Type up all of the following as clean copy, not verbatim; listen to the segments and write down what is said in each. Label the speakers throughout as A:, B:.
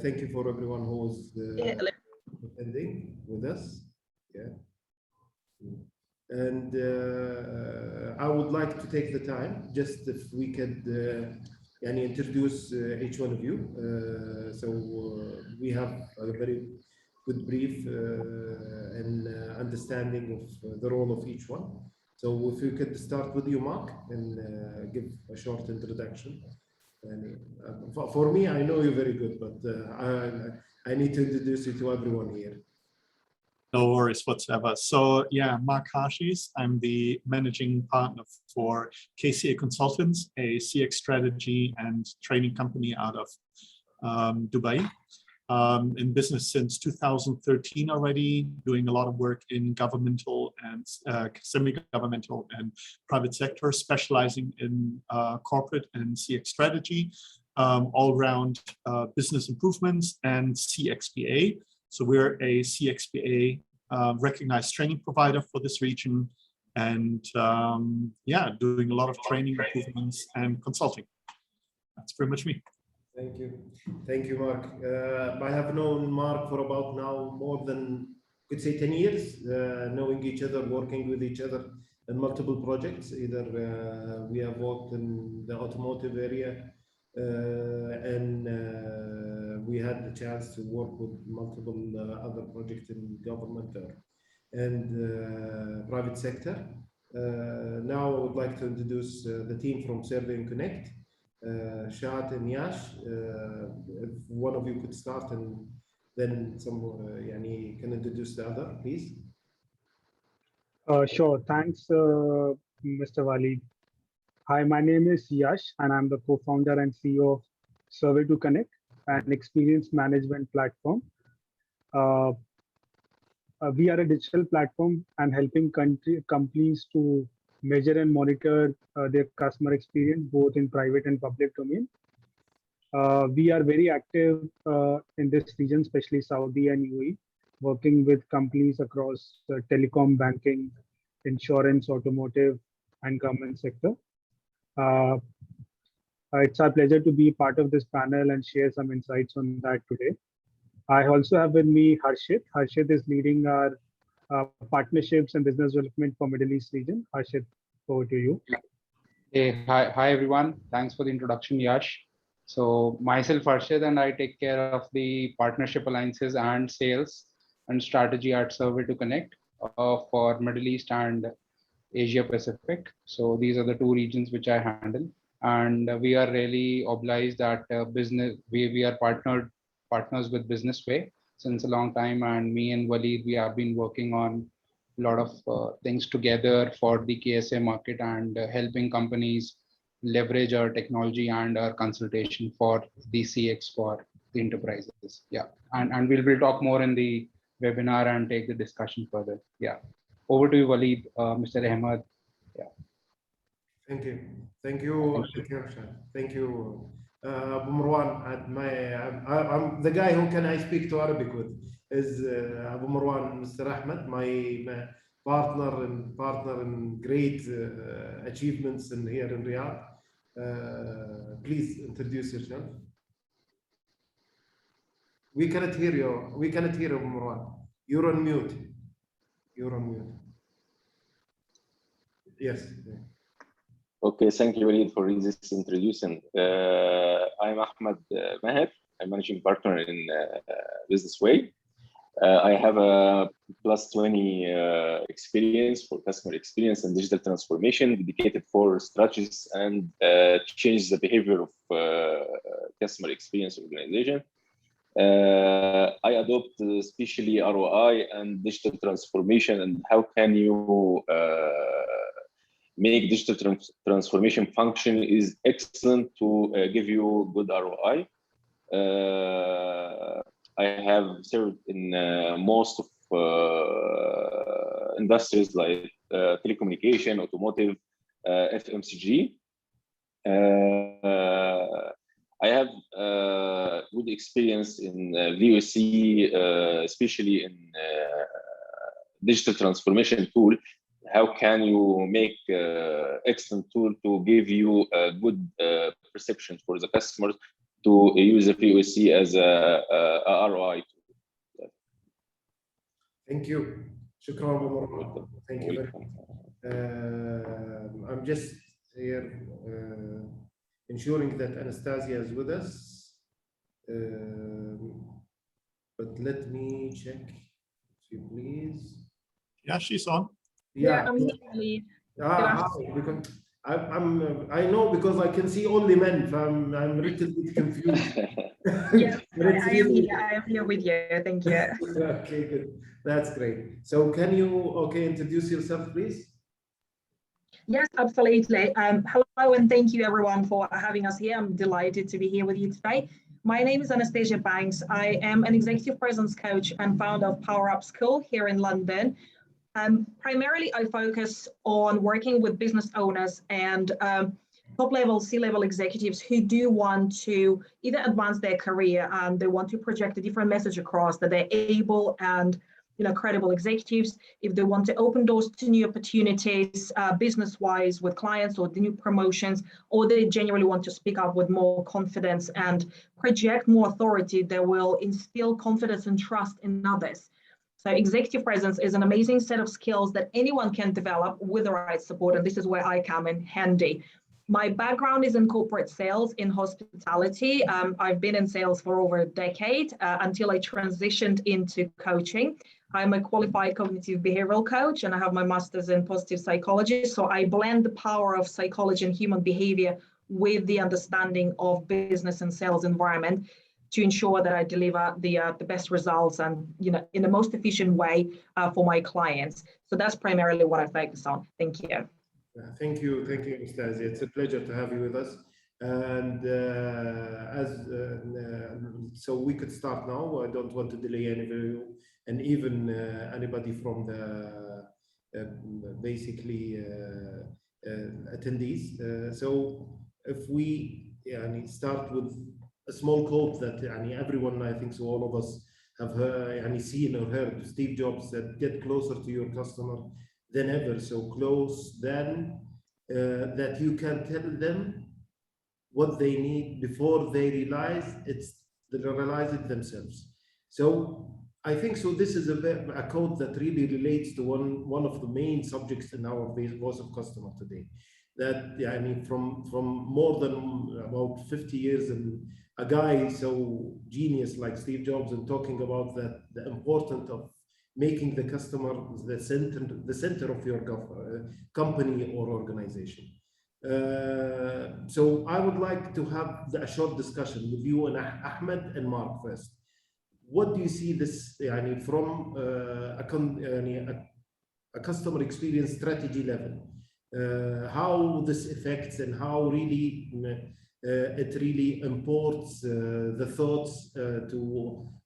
A: Thank you for everyone who was attending with us. Yeah. And I would like to take the time, just if we could introduce each one of you. We have a very good brief and understanding of the role of each one. So if you could start with you, Mark, and give a short introduction. And for me, I know you very good, but I need to introduce you to everyone here.
B: No worries whatsoever. So yeah, Mark Hashis, I'm the managing partner for KCA Consultants, a CX strategy and training company out of Dubai. In business since 2013 already, doing a lot of work in governmental and semi-governmental and private sector, specializing in corporate and CX strategy, all around business improvements and CXPA. So we're a CXPA recognized training provider for this region, and yeah, doing a lot of training improvements and consulting. That's pretty much me.
A: Thank you, Mark. I have known Mark for about now more than, could say, 10 years, knowing each other, working with each other in multiple projects. Either we have worked in the automotive area, and we had the chance to work with multiple other projects in government and private sector. Now I would like to introduce the team from Survey and Connect. Shad and Yash, if one of you could start, and then some can introduce the other, please.
C: Sure. Thanks, Mr. Walid. Hi, my name is Yash, and I'm the co-founder and CEO of Survey to Connect, an experience management platform. We are a digital platform and helping companies to measure and monitor their customer experience, both in private and public domain. We are very active in this region, especially Saudi and UAE, working with companies across telecom, banking, insurance, automotive, and government sector. It's our pleasure to be part of this panel and share some insights on that today. I also have with me Harshit. Harshit is leading our partnerships and business development for Middle East region. Harshit, over to you.
D: Hey, hi everyone. Thanks for the introduction, Yash. So myself, Harshit, and I take care of the partnership alliances and sales and strategy at Survey to Connect for Middle East and Asia Pacific. So these are the two regions which I handle, and we are really obliged that we are partners with Businessway since a long time, and me and Walid, we have been working on a lot of things together for the KSA market and helping companies leverage our technology and our consultation for the CX for the enterprises. Yeah, and we'll talk more in the webinar and take the discussion further. Yeah, over to you, Walid, Mr. Ahmed. Yeah.
A: Thank you, Rashad. Thank you. Abu Marwan, I'm the guy who can I speak to Arabic with is Abu Marwan, Mr. Ahmed, my partner in great achievements here in Riyadh. Please introduce yourself. We cannot hear you. We cannot hear Abu Marwan. You're on mute. Yes.
E: Okay, thank you, Walid, for this introduction. I'm Ahmed Maher. I'm managing partner in Businessway. I have a plus 20 experience for customer experience and digital transformation, dedicated for strategies and change the behavior of customer experience organization. I adopt especially ROI and digital transformation, and how can you make digital transformation function is excellent to give you good ROI. I have served in most of industries like telecommunication, automotive, FMCG. I have good experience in VOC, especially in digital transformation tool. How can you make excellent tool to give you a good perception for the customers to use the POC as a ROI.
A: Thank you. Shukran, Abu Murad. Thank you very much. I'm just here ensuring that Anastasia is with us. But let me check, if you please.
B: Yeah, she's on.
F: Yeah, I'm here.
A: Hi, because I know because I can see only men, so I'm a little bit confused.
F: Yes, I am here with you. Thank you.
A: Okay, good. That's great. So can you introduce yourself, please?
F: Yes, absolutely. Hello and thank you everyone for having us here. I'm delighted to be here with you today. My name is Anastasia Banks. I am an executive presence coach and founder of Power Up School here in London. Primarily, I focus on working with business owners and top-level C-level executives who do want to either advance their career and they want to project a different message across, that they're able and credible executives, if they want to open doors to new opportunities business-wise with clients or the new promotions, or they genuinely want to speak up with more confidence and project more authority that will instill confidence and trust in others. So executive presence is an amazing set of skills that anyone can develop with the right support, and this is where I come in handy. My background is in corporate sales in hospitality. I've been in sales for over a decade until I transitioned into coaching. I'm a qualified cognitive behavioral coach and I have my master's in positive psychology. So I blend the power of psychology and human behavior with the understanding of business and sales environment to ensure that I deliver the best results and in the most efficient way for my clients. So that's primarily what I focus on. Thank you.
A: Thank you, Anastasia. It's a pleasure to have you with us. And so we could start now. I don't want to delay any of you, and even anybody from the attendees. So if we start with a small quote that everyone, I think so all of us have heard, seen or heard. Steve Jobs said, "Get closer to your customer than ever, so close then that you can tell them what they need before they realize it themselves." So I think so. This is a quote that really relates to one of the main subjects in our Voice of Customer today. That from more than about 50 years, and a guy so genius like Steve Jobs, and talking about that the importance of making the customer the center of your company or organization. So I would like to have a short discussion with you and Ahmed and Mark first. What do you see this from a customer experience strategy level? How this affects and how really it really imports the thoughts to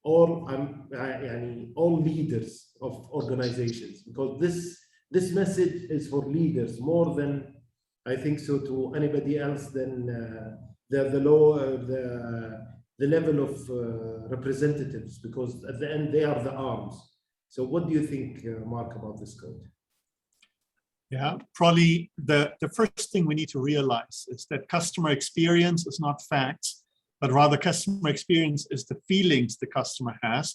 A: all leaders of organizations, because this message is for leaders more than I think so to anybody else than the level of representatives, because at the end they are the arms. So what do you think, Mark, about this code?
B: Yeah, probably the first thing we need to realize is that customer experience is not facts, but rather customer experience is the feelings the customer has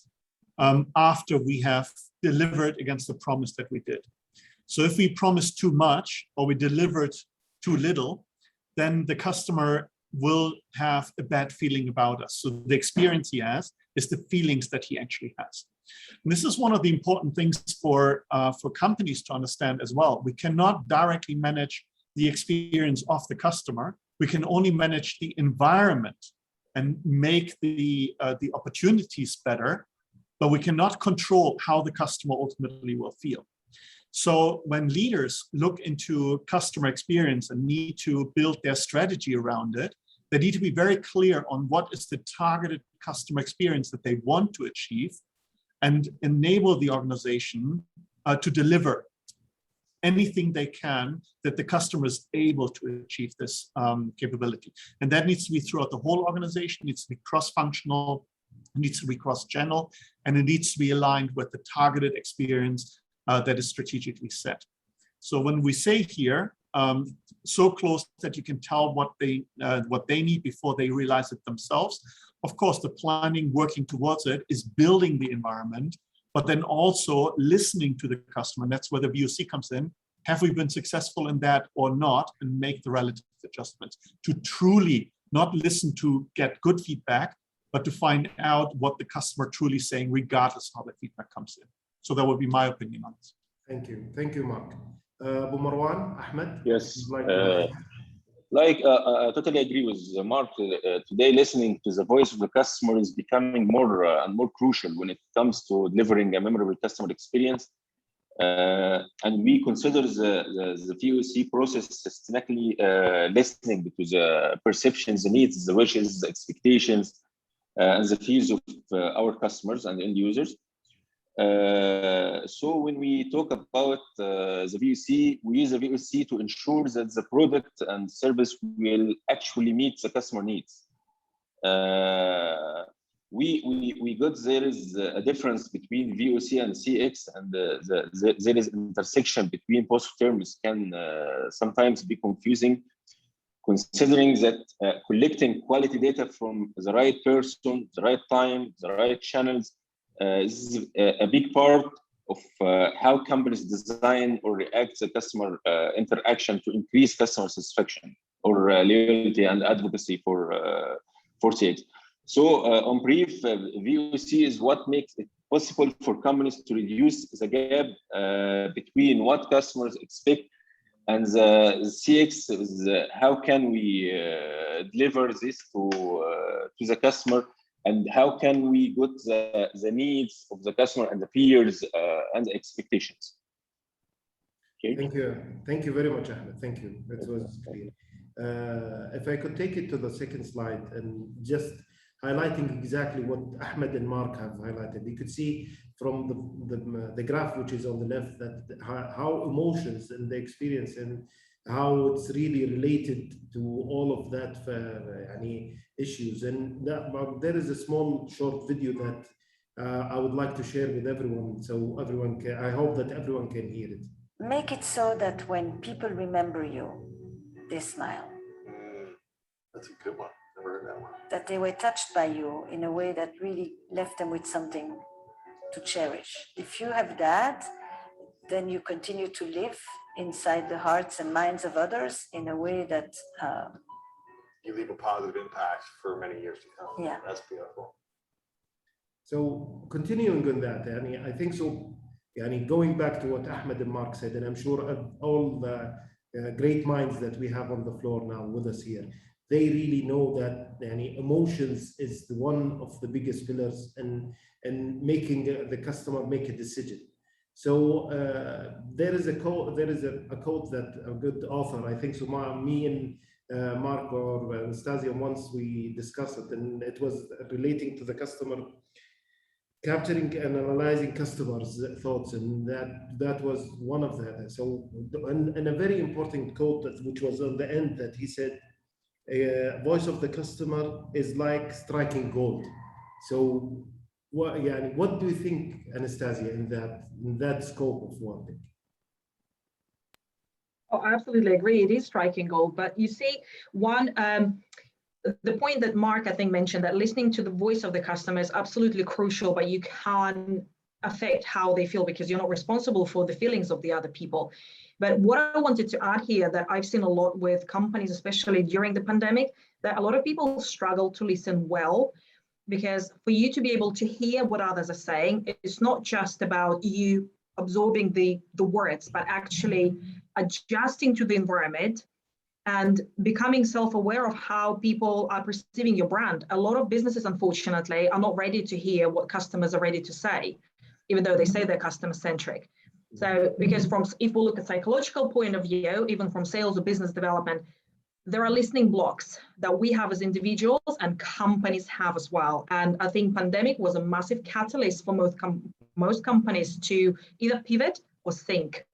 B: after we have delivered against the promise that we did. So if we promise too much or we delivered too little, then the customer will have a bad feeling about us. So the experience he has is the feelings that he actually has. And this is one of the important things for companies to understand as well. We cannot directly manage the experience of the customer. We can only manage the environment and make the opportunities better, but we cannot control how the customer ultimately will feel. So when leaders look into customer experience and need to build their strategy around it, they need to be very clear on what is the targeted customer experience that they want to achieve, and enable the organization to deliver anything they can that the customer is able to achieve this capability. And that needs to be throughout the whole organization, needs to be cross-functional, it needs to be cross-channel, and it needs to be aligned with the targeted experience that is strategically set. So when we say here so close that you can tell what they need before they realize it themselves. Of course, the planning, working towards it, is building the environment, but then also listening to the customer. And that's where the VOC comes in. Have we been successful in that or not? And make the relative adjustments to truly not listen to get good feedback, but to find out what the customer truly is saying, regardless of how the feedback comes in. So that would be my opinion on this.
A: Thank you, Mark. Abu Marwan, Ahmed?
E: Yes, I totally agree with Mark. Today, listening to the voice of the customer is becoming more and more crucial when it comes to delivering a memorable customer experience. And we consider the VOC process systematically listening to the perceptions, the needs, the wishes, the expectations, and the fears of our customers and end users. So when we talk about the VOC, we use the VOC to ensure that the product and service will actually meet the customer needs. We got there is a difference between VOC and CX, and there is intersection between both terms can sometimes be confusing, considering that collecting quality data from the right person, the right time, the right channels is a big part of how companies design or react to customer interaction to increase customer satisfaction or loyalty and advocacy for CX. So on brief, VOC is what makes it possible for companies to reduce the gap between what customers expect and the CX is how can we deliver this to the customer, and how can we get the needs of the customer and the peers and the expectations. Okay.
A: Thank you very much, Ahmed. Thank you. That was clear. If I could take it to the second slide and just highlighting exactly what Ahmed and Mark have highlighted. You could see from the graph which is on the left that how emotions and the experience and how it's really related to all of that issues. And there is a small short video that I would like to share with everyone, so everyone can. I hope that everyone can hear it.
G: Make it so that when people remember you, they smile.
H: That's a good one. Never heard that one.
G: That they were touched by you in a way that really left them with something to cherish. If you have that, then you continue to live inside the hearts and minds of others in a way that
H: you leave a positive impact for many years to come.
G: Yeah,
H: that's beautiful.
A: So continuing on that, I think so. Going back to what Ahmed and Mark said, and I'm sure all the great minds that we have on the floor now with us here, they really know that emotions is one of the biggest pillars in making the customer make a decision. So there is a quote that a good author, I think so, me and Mark or Anastasia, once we discussed it, and it was relating to the customer, capturing and analyzing customers' thoughts, and that was one of that. So, and a very important quote which was on the end that he said, voice of the customer is like striking gold. So what do you think, Anastasia, in that scope of working?
F: Oh, I absolutely agree. It is striking gold. But you see, the point that Mark, I think, mentioned, that listening to the voice of the customer is absolutely crucial, but you can't affect how they feel because you're not responsible for the feelings of the other people. But what I wanted to add here that I've seen a lot with companies, especially during the pandemic, that a lot of people struggle to listen well, because for you to be able to hear what others are saying, it's not just about you absorbing the words, but actually adjusting to the environment and becoming self-aware of how people are perceiving your brand. A lot of businesses, unfortunately, are not ready to hear what customers are ready to say, even though they say they're customer-centric. So, because if we look at psychological point of view, even from sales or business development, there are listening blocks that we have as individuals and companies have as well. And I think pandemic was a massive catalyst for most companies to either pivot or think.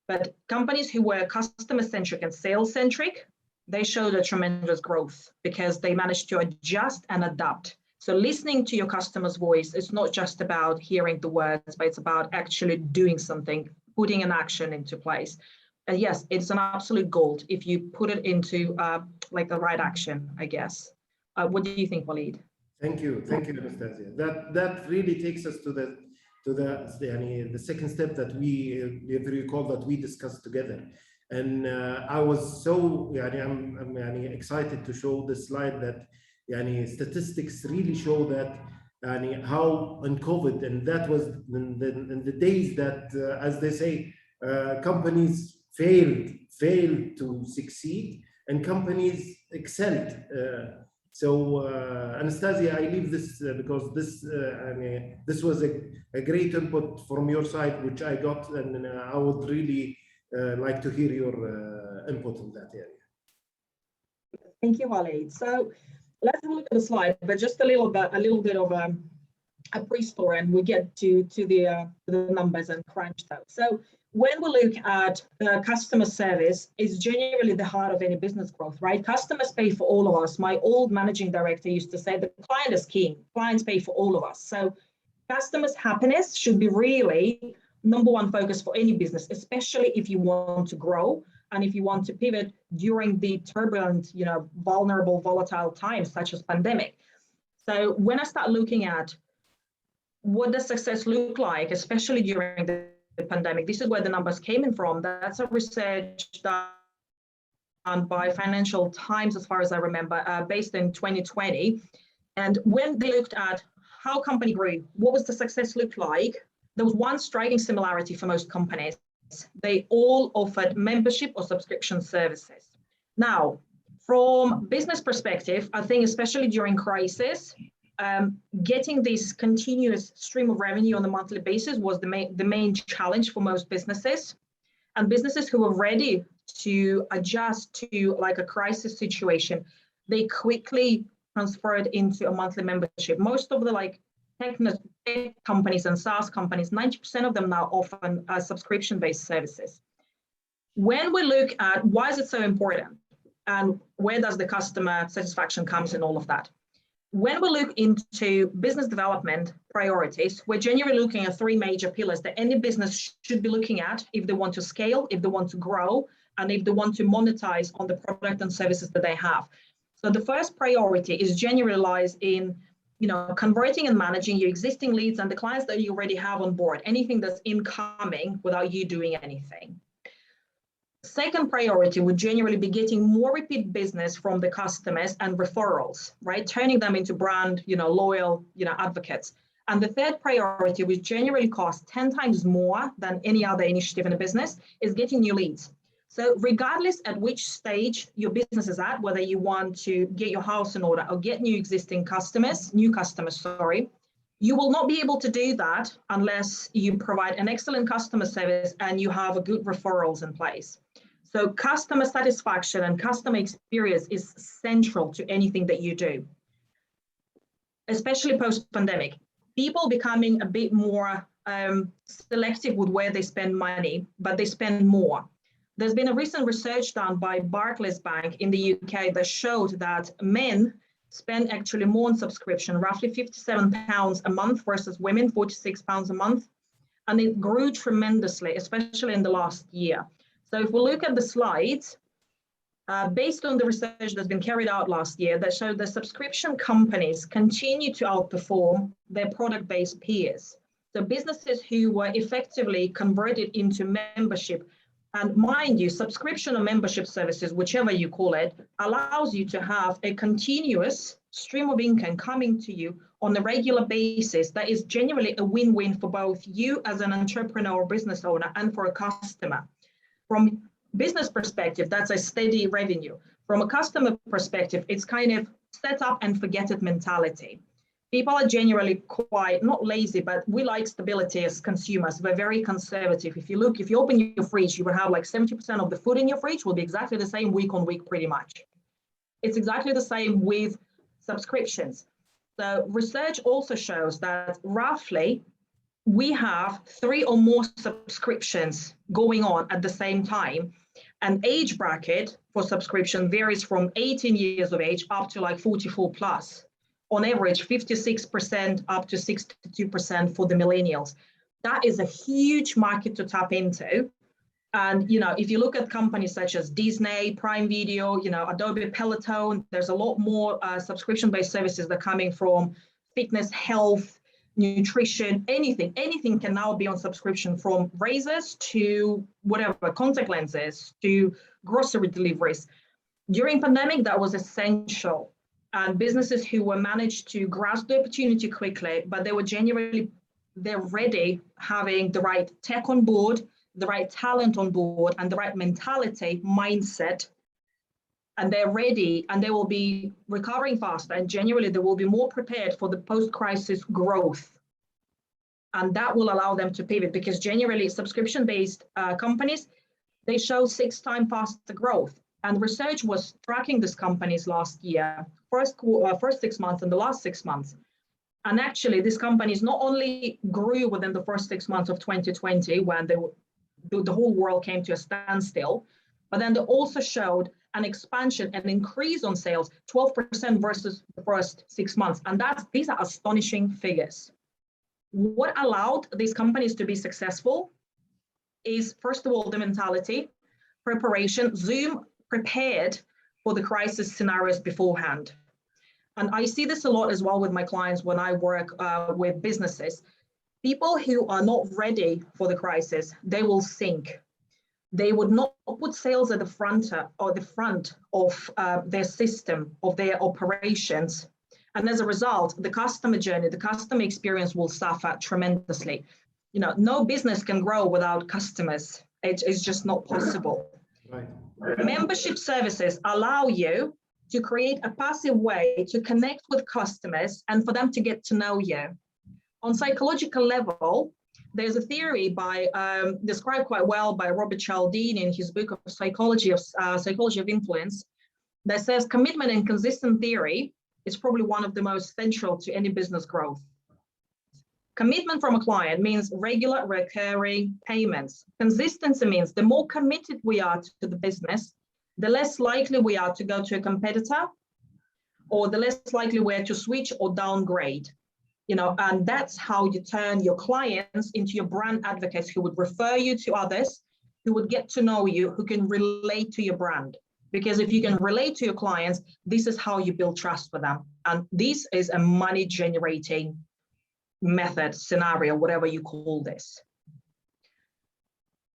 F: But companies who were customer-centric and sales-centric, they showed a tremendous growth because they managed to adjust and adapt. So listening to your customer's voice is not just about hearing the words, but it's about actually doing something, putting an action into place. yes, it's an absolute gold if you put it into like the right action, I guess. What do you think, Walid?
A: Thank you, Anastasia. That really takes us to the second step that we, if you recall, that we discussed together. And I was so I'm excited to show the slide that statistics really show that how on COVID, and that was in the days that, as they say, companies failed to succeed and companies excelled. So Anastasia, I leave this because this was a great input from your side, which I got, and I would really like to hear your input in that area.
F: Thank you, Walid. So let's have a look at the slide, but just a little bit of a pre-story, and we get to the numbers and crunch those. So when we look at customer service, it's generally the heart of any business growth, right? Customers pay for all of us. My old managing director used to say the client is king. Clients pay for all of us. So customers' happiness should be really number one focus for any business, especially if you want to grow and if you want to pivot during the turbulent, vulnerable, volatile times such as pandemic. So when I start looking at what does success look like, especially during the pandemic, this is where the numbers came in from. That's a research done by Financial Times, as far as I remember, based in 2020. And when they looked at how company grew, what was the success look like, there was one striking similarity for most companies. They all offered membership or subscription services. Now, from business perspective, I think especially during crisis, getting this continuous stream of revenue on a monthly basis was the main challenge for most businesses. And businesses who were ready to adjust to like a crisis situation, they quickly transferred into a monthly membership. Most of the tech companies and SaaS companies, 90% of them now offer subscription-based services. When we look at why is it so important and where does the customer satisfaction comes in all of that? When we look into business development priorities, we're generally looking at three major pillars that any business should be looking at if they want to scale, if they want to grow, and if they want to monetize on the product and services that they have. So the first priority is generally lies in converting and managing your existing leads and the clients that you already have on board, anything that's incoming without you doing anything. Second priority would generally be getting more repeat business from the customers and referrals, right? Turning them into brand, loyal, advocates. And the third priority, which generally costs 10 times more than any other initiative in a business, is getting new leads. So regardless at which stage your business is at, whether you want to get your house in order or get new customers, you will not be able to do that unless you provide an excellent customer service and you have a good referrals in place. So customer satisfaction and customer experience is central to anything that you do, especially post-pandemic. People becoming a bit more selective with where they spend money, but they spend more. There's been a recent research done by Barclays Bank in the UK that showed that men spend actually more on subscription, roughly £57 a month versus women, £46 a month. And it grew tremendously, especially in the last year. So if we look at the slides, based on the research that's been carried out last year that showed that subscription companies continue to outperform their product-based peers. So businesses who were effectively converted into membership, and mind you, subscription or membership services, whichever you call it, allows you to have a continuous stream of income coming to you on a regular basis that is genuinely a win-win for both you as an entrepreneur or business owner and for a customer. From business perspective, that's a steady revenue. From a customer perspective, it's kind of set up and forget it mentality. People are generally quite, not lazy, but we like stability as consumers. We're very conservative. If you open your fridge, you will have like 70% of the food in your fridge will be exactly the same week on week, pretty much. It's exactly the same with subscriptions. So research also shows that roughly we have 3 or more subscriptions going on at the same time. And age bracket for subscription varies from 18 years of age up to like 44 plus. On average, 56% up to 62% for the millennials. That is a huge market to tap into. And, if you look at companies such as Disney, Prime Video, Adobe Peloton, there's a lot more subscription-based services that are coming from fitness, health, nutrition, anything can now be on subscription, from razors to whatever, contact lenses to grocery deliveries. During pandemic, that was essential. And businesses who were managed to grasp the opportunity quickly, but they're ready, having the right tech on board, the right talent on board, and the right mentality, mindset, and they're ready, and they will be recovering faster, and generally they will be more prepared for the post-crisis growth. And that will allow them to pivot, because generally subscription-based companies, they show 6 times faster growth. And research was tracking these companies last year, first 6 months and the last 6 months. And actually, these companies not only grew within the first 6 months of 2020, when the whole world came to a standstill, but then they also showed an expansion, an increase on sales, 12% versus the first 6 months. And these are astonishing figures. What allowed these companies to be successful is, first of all, the mentality, preparation. Zoom prepared for the crisis scenarios beforehand. And I see this a lot as well with my clients when I work with businesses. People who are not ready for the crisis, they will sink. They would not put sales at the front of their system, of their operations. And as a result, the customer journey, the customer experience will suffer tremendously. No business can grow without customers. It's just not possible.
A: Right.
F: Membership services allow you to create a passive way to connect with customers and for them to get to know you. On psychological level, there's a theory described quite well by Robert Cialdini in his book of Psychology of Influence, that says commitment and consistent theory is probably one of the most central to any business growth. Commitment from a client means regular, recurring payments. Consistency means the more committed we are to the business, the less likely we are to go to a competitor, or the less likely we are to switch or downgrade. And that's how you turn your clients into your brand advocates who would refer you to others, who would get to know you, who can relate to your brand. Because if you can relate to your clients, this is how you build trust for them. And this is a money generating method, scenario, whatever you call this.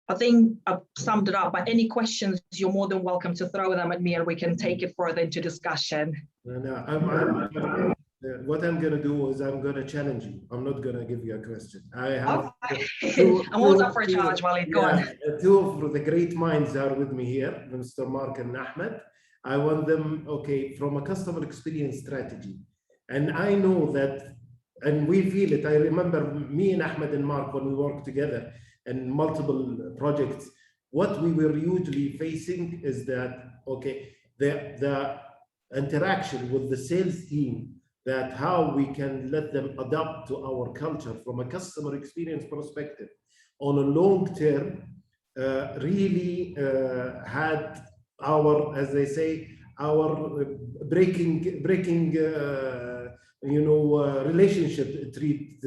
F: I think I've summed it up, but any questions, you're more than welcome to throw them at me and we can take it further into discussion.
A: What I'm going to do is I'm going to challenge you. I'm not going to give you a question. I have
F: I'm always up for a challenge, Walid. Go on.
A: 2 of the great minds are with me here, Mr. Mark and Ahmed. I want them, from a customer experience strategy. And I know that, and we feel it. I remember me and Ahmed and Mark, when we worked together in multiple projects, what we were usually facing is that, the interaction with the sales team, that how we can let them adapt to our culture from a customer experience perspective on a long term, really had our, as they say, our breaking relationship it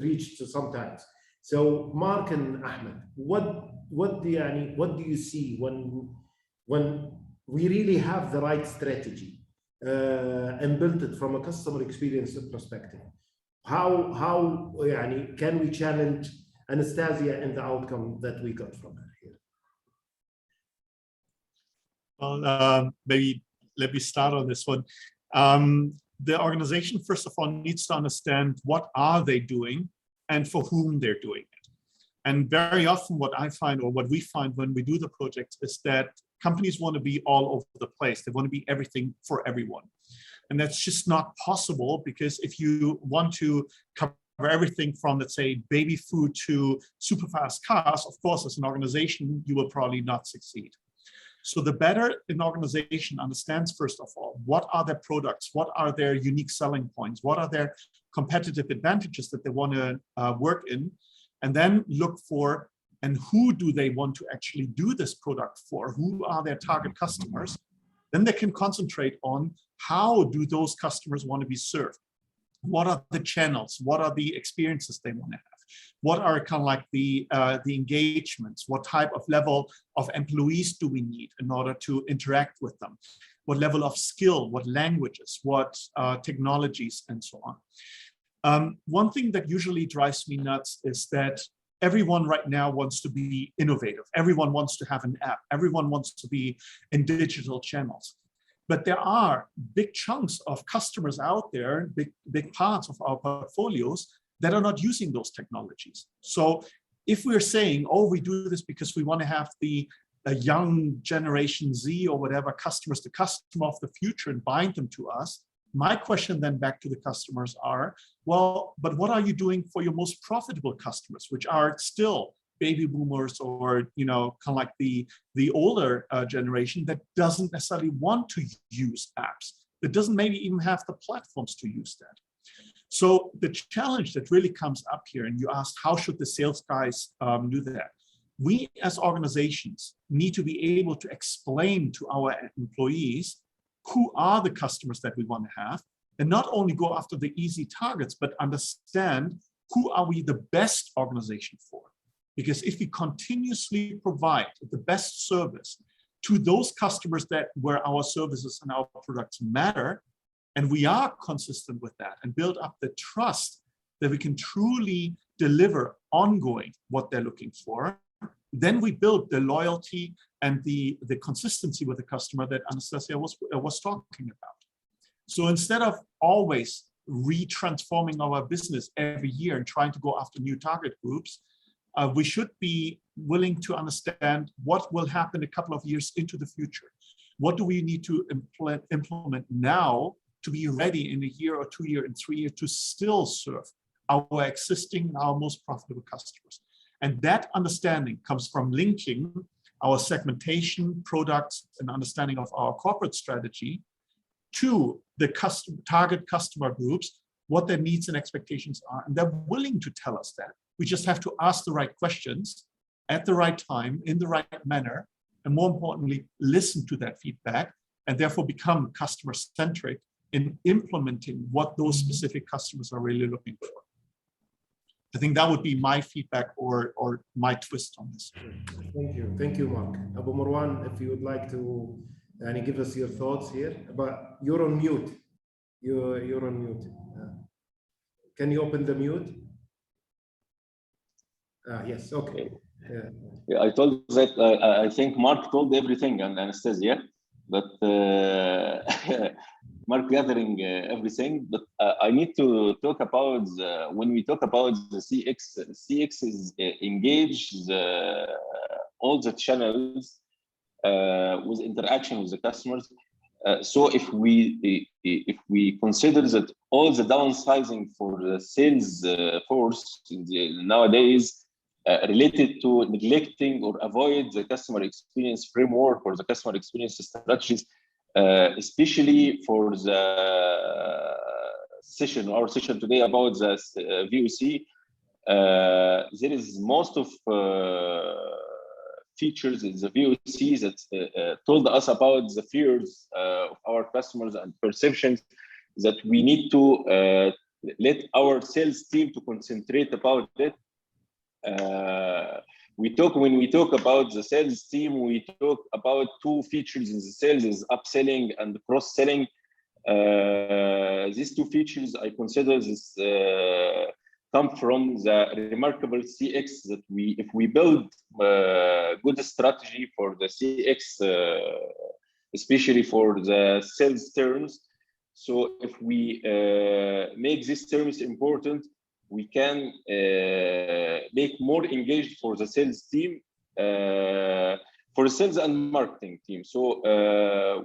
A: reached sometimes. So Mark and Ahmed, what do you see when we really have the right strategy and built it from a customer experience perspective? How can we challenge Anastasia in the outcome that we got from her here?
B: Well, maybe let me start on this one. The organization, first of all, needs to understand what are they doing and for whom they're doing it. And very often what I find, or what we find when we do the project, is that companies want to be all over the place. They want to be everything for everyone. And that's just not possible, because if you want to cover everything from, let's say, baby food to super fast cars, of course, as an organization, you will probably not succeed. So the better an organization understands, first of all, what are their products, what are their unique selling points, what are their competitive advantages that they want to work in, and then look for, and who do they want to actually do this product for? Who are their target customers? Then they can concentrate on how do those customers want to be served? What are the channels? What are the experiences they want to have? What are kind of like the engagements? What type of level of employees do we need in order to interact with them? What level of skill, what languages, what technologies, and so on. One thing that usually drives me nuts is that everyone right now wants to be innovative. Everyone wants to have an app. Everyone wants to be in digital channels. But there are big chunks of customers out there, big parts of our portfolios that are not using those technologies. So if we're saying, oh, we do this because we want to have the young generation Z or whatever customers, the customer of the future, and bind them to us, my question then back to the customers are, well, but what are you doing for your most profitable customers, which are still baby boomers or, you know, kind of like the older generation that doesn't necessarily want to use apps, that doesn't maybe even have the platforms to use that. So the challenge that really comes up here, and you asked, how should the sales guys do that? We as organizations need to be able to explain to our employees who are the customers that we want to have, and not only go after the easy targets, but understand who are we the best organization for. Because if we continuously provide the best service to those customers where our services and our products matter, and we are consistent with that and build up the trust that we can truly deliver ongoing what they're looking for, then we build the loyalty and the consistency with the customer that Anastasia was talking about. So instead of always retransforming our business every year and trying to go after new target groups, we should be willing to understand what will happen a couple of years into the future. What do we need to implement now to be ready in a year or 2 years and 3 years to still serve our existing and our most profitable customers? And that understanding comes from linking our segmentation, products, and understanding of our corporate strategy to the target customer groups, what their needs and expectations are. And they're willing to tell us that. We just have to ask the right questions at the right time, in the right manner, and more importantly, listen to that feedback and therefore become customer-centric in implementing what those specific customers are really looking for. I think that would be my feedback or my twist on this.
A: Thank you, Mark. Abu Marwan, if you would like to give us your thoughts here, but you're on mute. You're on mute. Can you open the mute? Yes, okay.
E: Yeah, I told that I think Mark told everything and Anastasia, but Mark gathering everything. But I need to talk about when we talk about the CX is engage all the channels with interaction with the customers. So if we consider that all the downsizing for the sales force nowadays related to neglecting or avoid the customer experience framework or the customer experience strategies, especially for the our session today about the VOC, there is most of features in the VOC that told us about the fears of our customers and perceptions that we need to let our sales team to concentrate about it. When we talk about the sales team, we talk about two features in the sales: is upselling and cross-selling. These two features, I consider this come from the remarkable CX that if we build good strategy for the CX, especially for the sales terms. So if we make these terms important, we can make more engaged for the sales team, for the sales and marketing team. So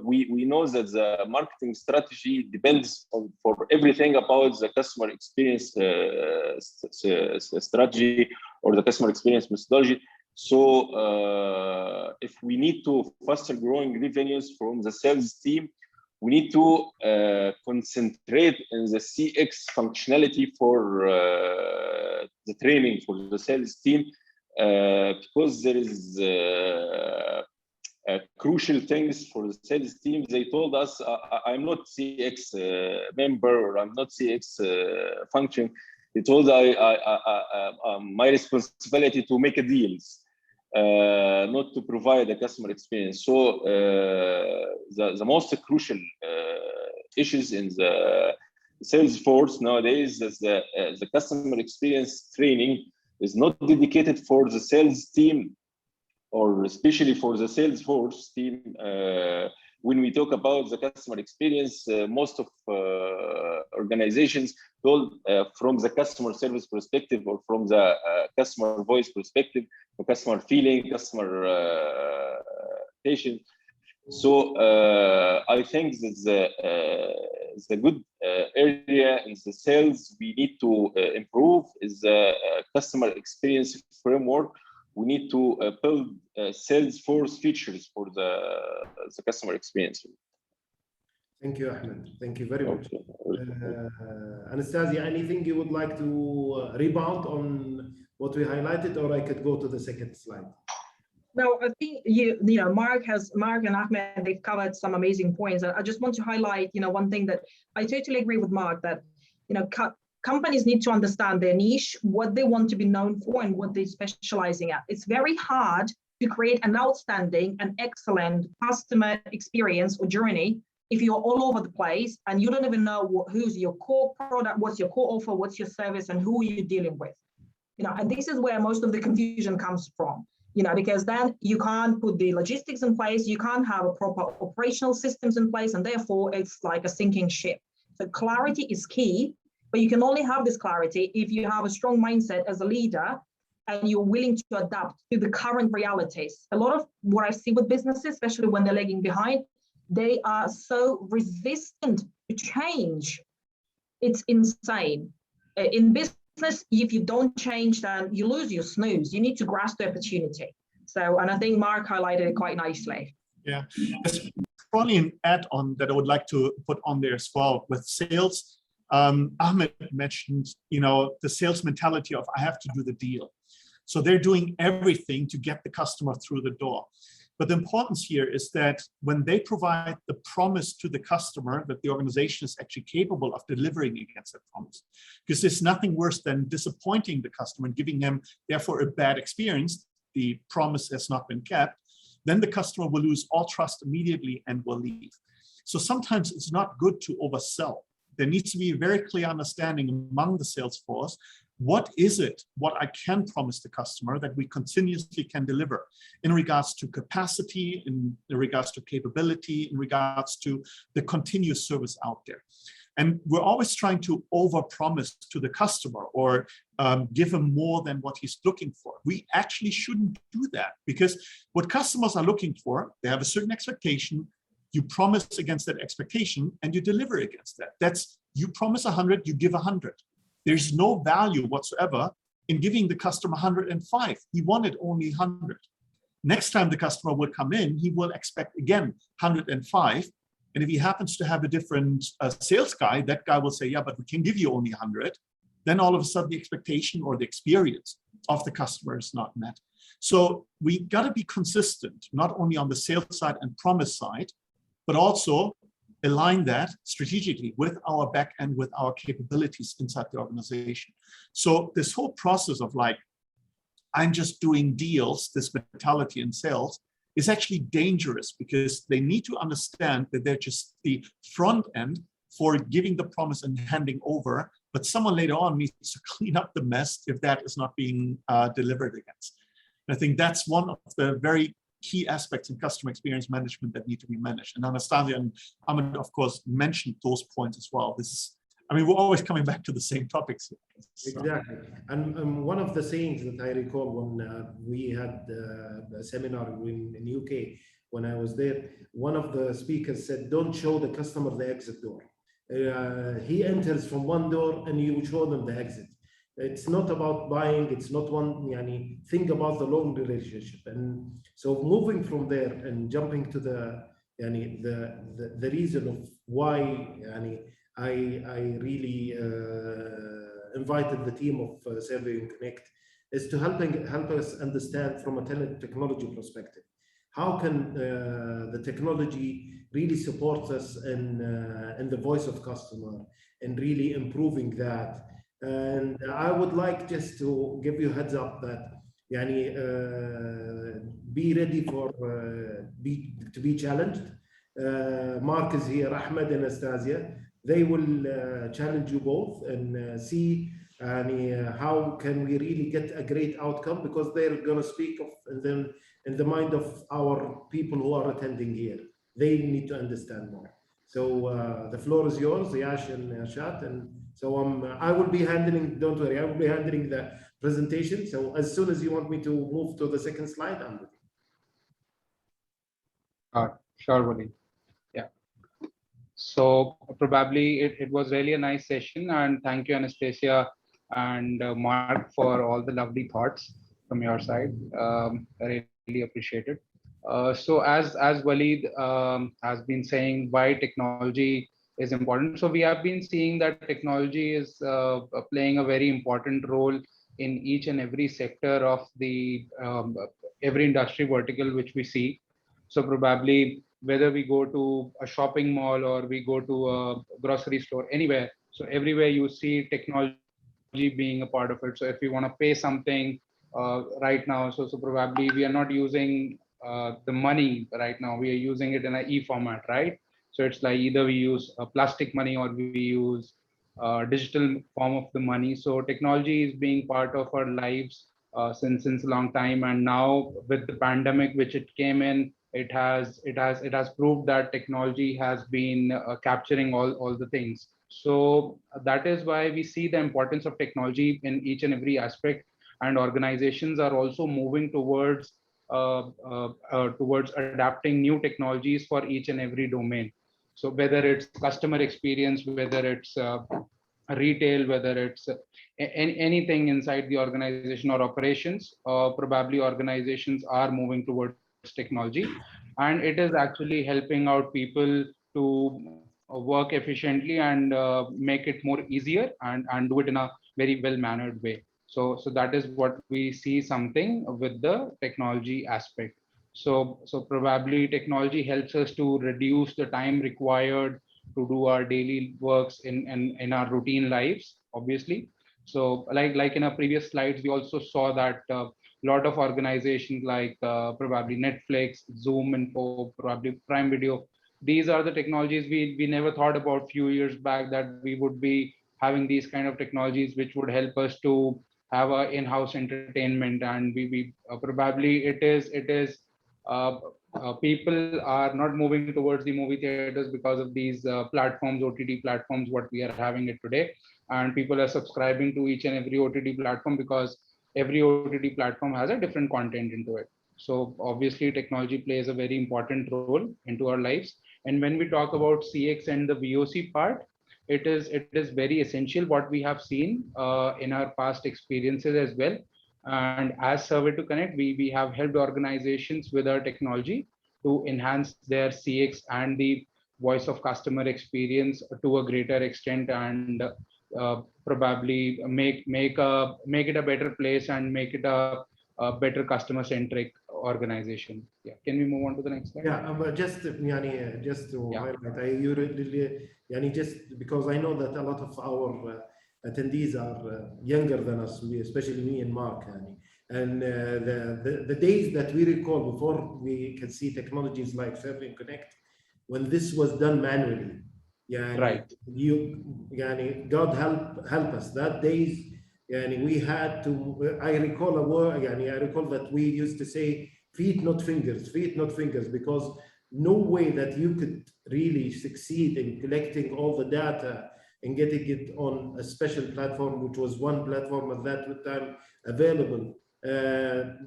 E: we know that the marketing strategy depends on for everything about the customer experience strategy or the customer experience methodology. So if we need to faster growing revenues from the sales team, we need to concentrate on the CX functionality for the training for the sales team, because there is crucial things for the sales team. They told us, I'm not CX member or I'm not CX function. it was my responsibility to make deals, not to provide a customer experience. So the most crucial issues in the sales force nowadays is the customer experience training is not dedicated for the sales team, or especially for the sales force team. When we talk about the customer experience, most of organizations told from the customer service perspective, or from the customer voice perspective, or customer feeling, customer patient. So I think that the good area in the sales we need to improve is the customer experience framework. We need to build Salesforce features for the customer experience.
A: Thank you, Ahmed. Thank you very much. Anastasia, anything you would like to rebound on what we highlighted, or I could go to the second slide?
F: No, I think you know Mark and Ahmed, they've covered some amazing points. I just want to highlight, one thing that I totally agree with Mark, that companies need to understand their niche, what they want to be known for, and what they're specializing at. It's very hard to create an outstanding and excellent customer experience or journey if you're all over the place and you don't even know who's your core product, what's your core offer, what's your service, and who you're dealing with. And this is where most of the confusion comes from. Because then you can't put the logistics in place, you can't have a proper operational systems in place, and therefore it's like a sinking ship. So clarity is key, but you can only have this clarity if you have a strong mindset as a leader and you're willing to adapt to the current realities. A lot of what I see with businesses, especially when they're lagging behind, they are so resistant to change. It's insane. In business, if you don't change, then you lose your snooze. You need to grasp the opportunity. So, and I think Mark highlighted it quite nicely.
B: Yeah, there's probably an add-on that I would like to put on there as well with sales. Ahmed mentioned, the sales mentality of I have to do the deal. So they're doing everything to get the customer through the door. But the importance here is that when they provide the promise to the customer that the organization is actually capable of delivering against that promise, because there's nothing worse than disappointing the customer and giving them, therefore, a bad experience. The promise has not been kept. Then the customer will lose all trust immediately and will leave. So sometimes it's not good to oversell. There needs to be a very clear understanding among the sales force. What is it, what I can promise the customer that we continuously can deliver in regards to capacity, in regards to capability, in regards to the continuous service out there. And we're always trying to overpromise to the customer or give him more than what he's looking for. We actually shouldn't do that, because what customers are looking for, they have a certain expectation. You promise against that expectation and you deliver against that. That's, you promise 100, you give 100. There's no value whatsoever in giving the customer 105. He wanted only 100. Next time the customer will come in, he will expect again 105. And if he happens to have a different sales guy, that guy will say, yeah, but we can give you only 100. Then all of a sudden the expectation or the experience of the customer is not met. So we got to be consistent, not only on the sales side and promise side, but also align that strategically with our back end, with our capabilities inside the organization. So this whole process of like, I'm just doing deals, this mentality in sales is actually dangerous, because they need to understand that they're just the front end for giving the promise and handing over, but someone later on needs to clean up the mess if that is not being delivered against. And I think that's one of the very key aspects in customer experience management that need to be managed. And Anastasia and Ahmed, of course, mentioned those points as well. This is, we're always coming back to the same topics. So.
A: Exactly. And one of the sayings that I recall when we had a seminar in UK, when I was there, one of the speakers said, don't show the customer the exit door. He enters from one door and you show them the exit. It's not about buying, it's not one, think about the long relationship. And so moving from there and jumping to the reason of why I really invited the team of Survey and Connect is to help us understand from a technology perspective. How can the technology really support us in the voice of customer and really improving that? And I would like just to give you heads up that be ready for to be challenged. Mark is here, Ahmed and Anastasia. They will challenge you both and see how can we really get a great outcome, because they're going to speak of them in the mind of our people who are attending here. They need to understand more. So the floor is yours, Yash and Shat, and so I will be handling, don't worry, I will be handling the presentation. So as soon as you want me to move to the second slide, I'm ready.
D: Sure, Waleed. Yeah. So probably it was really a nice session, and thank you, Anastasia and Mark, for all the lovely thoughts from your side. I really appreciate it. So as Waleed has been saying, why technology is important. So we have been seeing that technology is playing a very important role in each and every sector of the every industry vertical which we see. So probably whether we go to a shopping mall or we go to a grocery store, anywhere. So everywhere you see technology being a part of it. So if we want to pay something right now, so probably we are not using the money right now. We are using it in an e-format, right? So it's like either we use plastic money or we use digital form of the money. So technology is being part of our lives since a long time, and now with the pandemic which it came in, it has proved that technology has been capturing all the things. So that is why we see the importance of technology in each and every aspect, and organizations are also moving towards adapting new technologies for each and every domain. So whether it's customer experience, whether it's retail, whether it's anything inside the organization or operations, probably organizations are moving towards technology, and it is actually helping out people to work efficiently and make it more easier and do it in a very well mannered way. So that is what we see something with the technology aspect. So probably technology helps us to reduce the time required to do our daily works in our routine lives, obviously. So like in our previous slides, we also saw that a lot of organizations like probably Netflix, Zoom Info, probably Prime Video, these are the technologies we never thought about few years back, that we would be having these kind of technologies which would help us to have a in-house entertainment. And we probably it is people are not moving towards the movie theaters because of these platforms, OTT platforms, what we are having it today. And people are subscribing to each and every OTT platform because every OTT platform has a different content into it. So obviously technology plays a very important role into our lives. And when we talk about CX and the VOC part, it is very essential what we have seen in our past experiences as well. And as Survey to Connect, we have helped organizations with our technology to enhance their CX and the voice of customer experience to a greater extent, and probably make it a better place and make it a better customer centric organization. Yeah, can we move on to the next slide?
A: Yeah, but just to highlight, you really, just because I know that a lot of our attendees are younger than us, especially me and Mark, and the days that we recall before we can see technologies like Survey and Connect, when this was done manually.
D: Right.
A: God help us. That days, we had to. I recall a word. I recall that we used to say feet, not fingers, because no way that you could really succeed in collecting all the data and getting it on a special platform, which was one platform at that time available,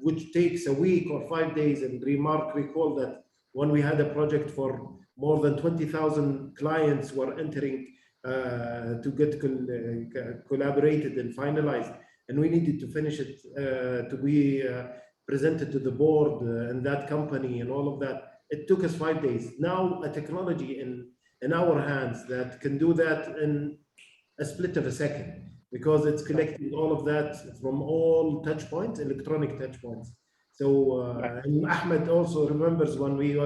A: which takes a week or 5 days. And recall that when we had a project for more than 20,000 clients were entering to get collaborated and finalized, and we needed to finish it to be presented to the board and that company and all of that. It took us 5 days. Now a technology in our hands that can do that in a split of a second, because it's collecting all of that from all touch points, electronic touch points. So and Ahmed also remembers when we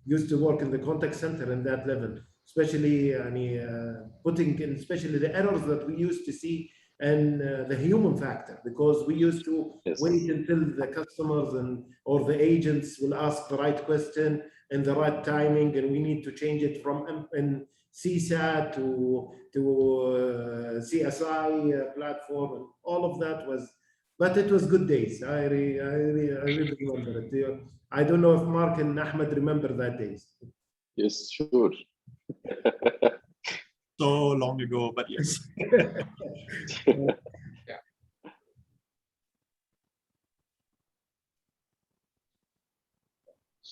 A: used to work in the contact center in that level, especially putting in, especially the errors that we used to see and the human factor, because we used to
E: Yes.
A: wait until the customers or the agents will ask the right question in the right timing, and we need to change it from in CSAT to CSI platform, and all of that was. But it was good days. I really remember it. I don't know if Mark and Ahmed remember that days.
E: Yes, sure.
B: So long ago, but yes.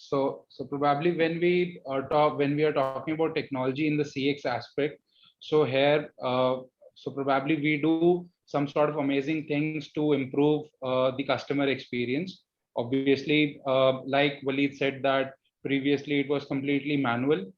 D: So probably when we are talking about technology in the CX aspect, so here, so probably we do some sort of amazing things to improve the customer experience. Obviously, like Waleed said that previously it was completely manual.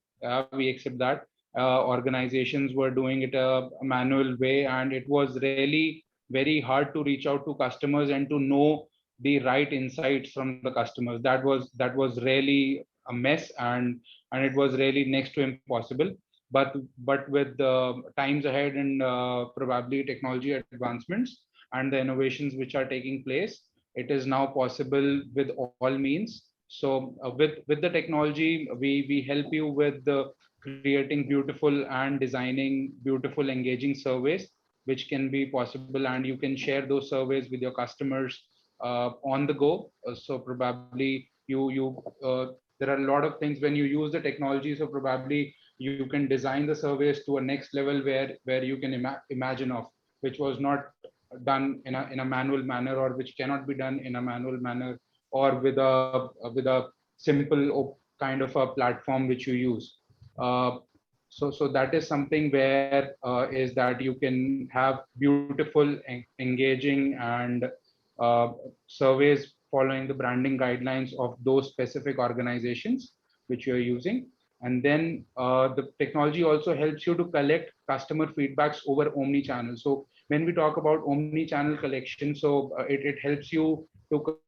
D: We accept that organizations were doing it a manual way, and it was really very hard to reach out to customers and to know the right insights from the customers. That was really a mess, and it was really next to impossible. But with the times ahead and probably technology advancements and the innovations which are taking place, it is now possible with all means. So with the technology, we help you with the creating beautiful and designing beautiful engaging surveys which can be possible, and you can share those surveys with your customers on the go. So probably there are a lot of things when you use the technology. So probably you can design the surveys to a next level where you can imagine of, which was not done in a manual manner, or which cannot be done in a manual manner, or with a simple kind of a platform which you use. So that is something where is that you can have beautiful, engaging, and surveys following the branding guidelines of those specific organizations which you're using. And then the technology also helps you to collect customer feedbacks over omni-channel. So when we talk about omni-channel collection, so it helps you to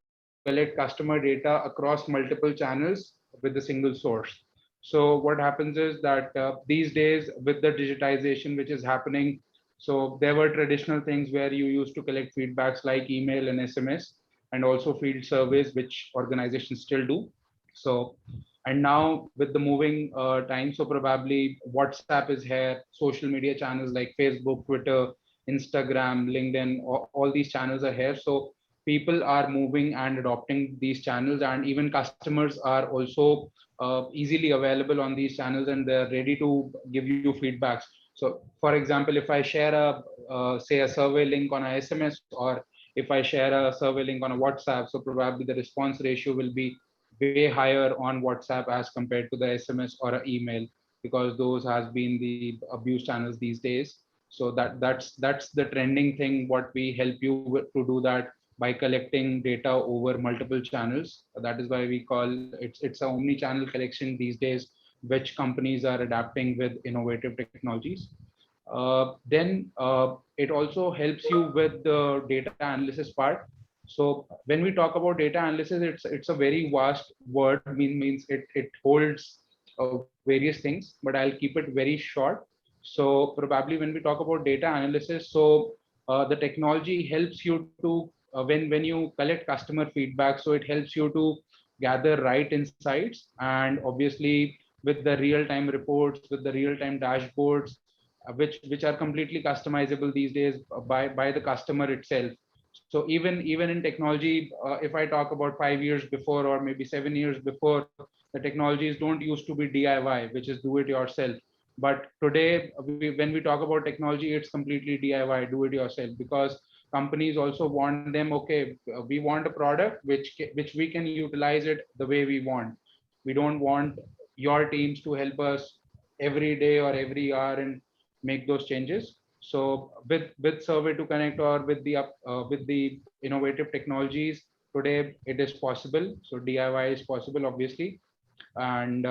D: collect customer data across multiple channels with a single source. So what happens is that these days with the digitization which is happening, so there were traditional things where you used to collect feedbacks like email and SMS, and also field surveys, which organizations still do. So, and now with the moving time, so probably WhatsApp is here, social media channels like Facebook, Twitter, Instagram, LinkedIn, all these channels are here. So people are moving and adopting these channels, and even customers are also easily available on these channels, and they're ready to give you feedbacks. So for example, if I share say a survey link on a SMS, or if I share a survey link on a WhatsApp, so probably the response ratio will be way higher on WhatsApp as compared to the SMS or an email, because those has been the abuse channels these days. So that's the trending thing. What we help you to do that by collecting data over multiple channels. That is why we call it's a omni-channel collection these days, which companies are adapting with innovative technologies. Then it also helps you with the data analysis part. So when we talk about data analysis, it's a very vast word. Means it holds various things, but I'll keep it very short. So probably when we talk about data analysis, so the technology helps you to when you collect customer feedback, so it helps you to gather right insights, and obviously with the real-time reports, with the real-time dashboards, which are completely customizable these days by the customer itself. So even in technology, if I talk about 5 years before, or maybe 7 years before, the technologies don't used to be DIY, which is do it yourself. But today, when we talk about technology, it's completely DIY, do it yourself, because companies also want them, okay, we want a product which we can utilize it the way we want. We don't want your teams to help us every day or every hour and make those changes. So with Survey to Connect, or with the innovative technologies today, it is possible. So DIY is possible, obviously. And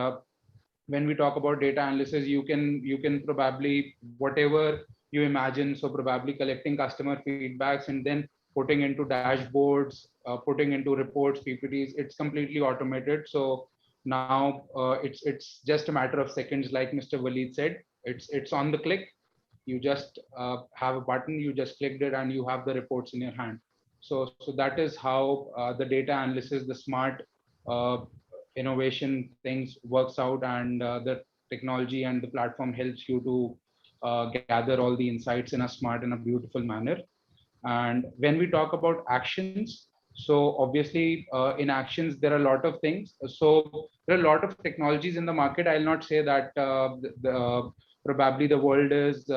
D: when we talk about data analysis, you can probably whatever you imagine. So probably collecting customer feedbacks and then putting into dashboards, putting into reports, PPTs. It's completely automated. So now it's just a matter of seconds, like Mr. Waleed said. It's on the click, You just have a button, you just clicked it, and you have the reports in your hand. So that is how the data analysis, the smart innovation things works out, and the technology and the platform helps you to gather all the insights in a smart and a beautiful manner. And when we talk about actions, so obviously in actions, there are a lot of things. So there are a lot of technologies in the market. I'll not say that probably the world is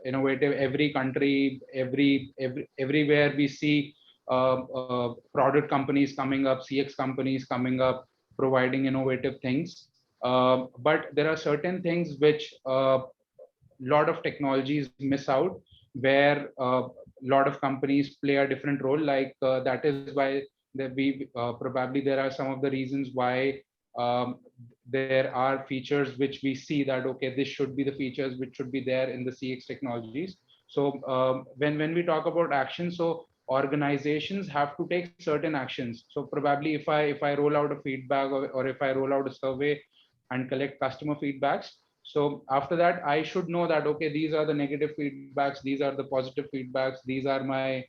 D: innovative. Every country, everywhere we see product companies coming up, CX companies coming up, providing innovative things. But there are certain things which lot of technologies miss out, where a lot of companies play a different role. Like that is why we probably there are some of the reasons why there are features which we see that okay, this should be the features which should be there in the CX technologies. So when we talk about action, so organizations have to take certain actions. So probably if I roll out a feedback, or if I roll out a survey and collect customer feedbacks, so after that, I should know that, okay, these are the negative feedbacks, these are the positive feedbacks, these are my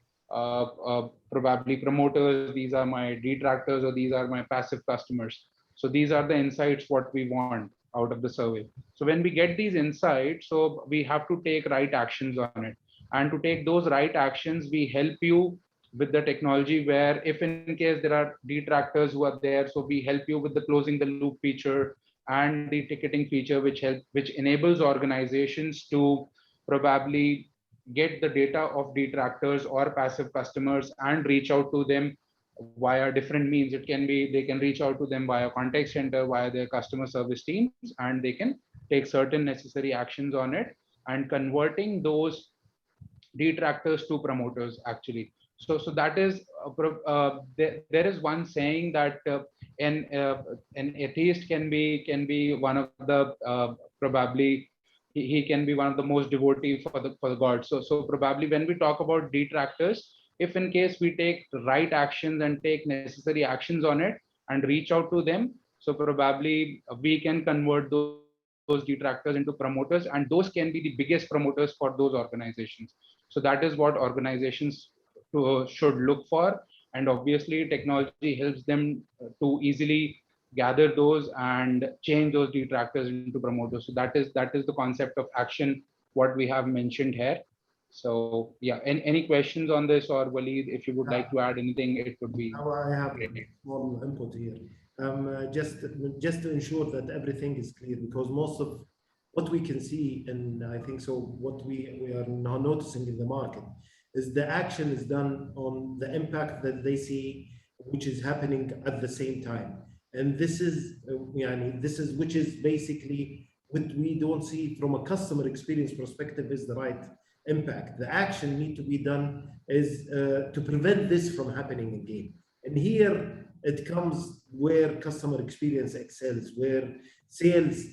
D: probably promoters, these are my detractors, or these are my passive customers. So these are the insights what we want out of the survey. So when we get these insights, so we have to take right actions on it. And to take those right actions, we help you with the technology, where if in case there are detractors who are there, so we help you with the closing the loop feature and the ticketing feature, which enables organizations to probably get the data of detractors or passive customers and reach out to them via different means. It can be they can reach out to them via contact center, via their customer service teams, and they can take certain necessary actions on it, and converting those detractors to promoters actually. So that is there is one saying that an atheist can be one of the probably he can be one of the most devotee for the god. So probably when we talk about detractors, if in case we take the right actions and take necessary actions on it and reach out to them, so probably we can convert those detractors into promoters, and those can be the biggest promoters for those organizations. So that is what organizations should look for, and obviously technology helps them to easily gather those and change those detractors into promoters. So that is the concept of action what we have mentioned here. So yeah, any questions on this, or Waleed, if you would like to add anything, it would be
A: I have
D: great.
A: small input here. Just to ensure that everything is clear, because most of what we can see, and I think so, what we are now noticing in the market is the action is done on the impact that they see, which is happening at the same time. And this is, which is basically what we don't see from a customer experience perspective is the right impact. The action need to be done is to prevent this from happening again. And here it comes where customer experience excels, where sales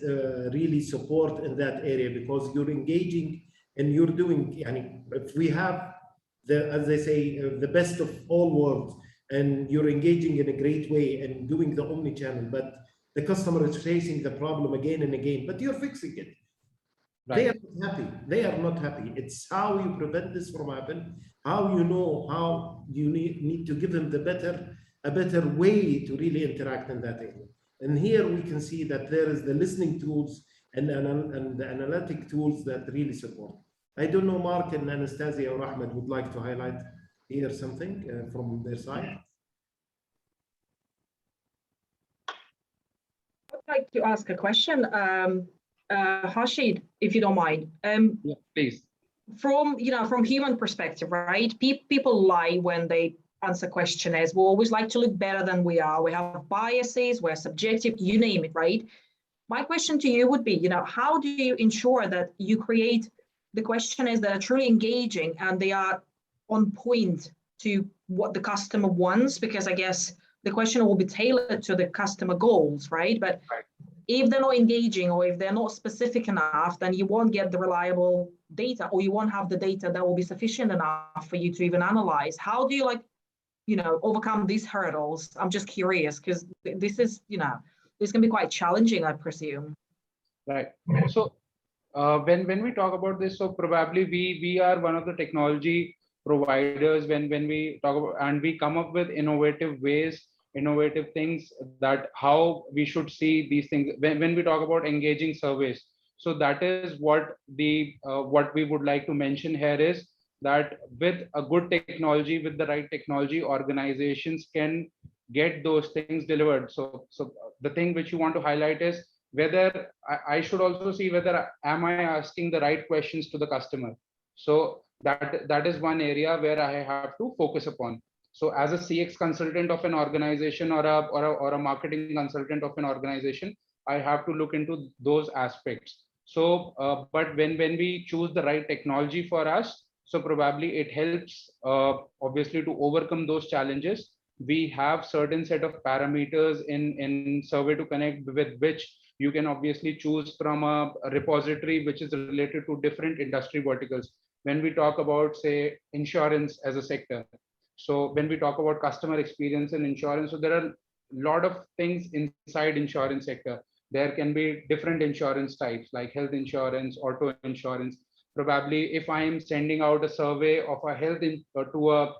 A: really support in that area, because you're engaging and you're doing, if we have as they say, the best of all worlds, and you're engaging in a great way and doing the omni-channel, but the customer is facing the problem again and again, but you're fixing it. Right. They are not happy. They are not happy. It's how you prevent this from happening, how you know how you need to give them a better way to really interact in that area. And here we can see that there is the listening tools and the analytic tools that really support. I don't know, Mark and Anastasia or Ahmed would like to highlight here something from their side.
F: I'd like to ask a question, Hashid, if you don't mind.
D: Yeah, please.
F: From human perspective, right? People lie when they answer questionnaires. We always like to look better than we are. We have biases. We're subjective. You name it, right? My question to you would be, how do you ensure that you create the questionnaires that are truly engaging and they are on point to what the customer wants? Because I guess the question will be tailored to the customer goals, right? But if they're not engaging, or if they're not specific enough, then you won't get the reliable data, or you won't have the data that will be sufficient enough for you to even analyze. How do you overcome these hurdles? I'm just curious, because this is, this can be quite challenging, I presume.
D: Right. So when we talk about this, so probably we are one of the technology providers when we talk about, and we come up with innovative ways, innovative things that how we should see these things when we talk about engaging surveys. So that is what the what we would like to mention here is that with a good technology, with the right technology, organizations can get those things delivered. So the thing which you want to highlight is whether I should also see whether am I asking the right questions to the customer. So that is one area where I have to focus upon. So as a CX consultant of an organization or a marketing consultant of an organization, I have to look into those aspects. So but when we choose the right technology for us, so probably it helps obviously to overcome those challenges. We have certain set of parameters in Survey to Connect with which you can obviously choose from a repository which is related to different industry verticals. When we talk about, say, insurance as a sector, so when we talk about customer experience in insurance, so there are a lot of things inside insurance sector. There can be different insurance types like health insurance, auto insurance. Probably if I am sending out a survey of a to a,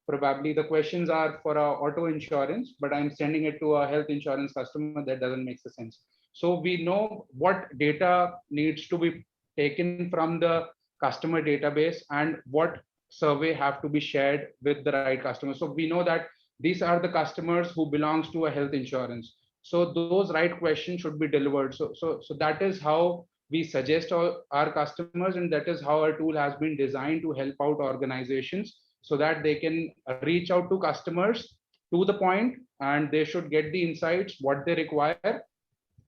D: probably the questions are for a auto insurance, but I'm sending it to a health insurance customer, that doesn't make sense. So we know what data needs to be taken from the customer database and what survey have to be shared with the right customer. So we know that these are the customers who belongs to a health insurance. So those right questions should be delivered. So that is how we suggest our customers, and that is how our tool has been designed to help out organizations so that they can reach out to customers to the point, and they should get the insights what they require.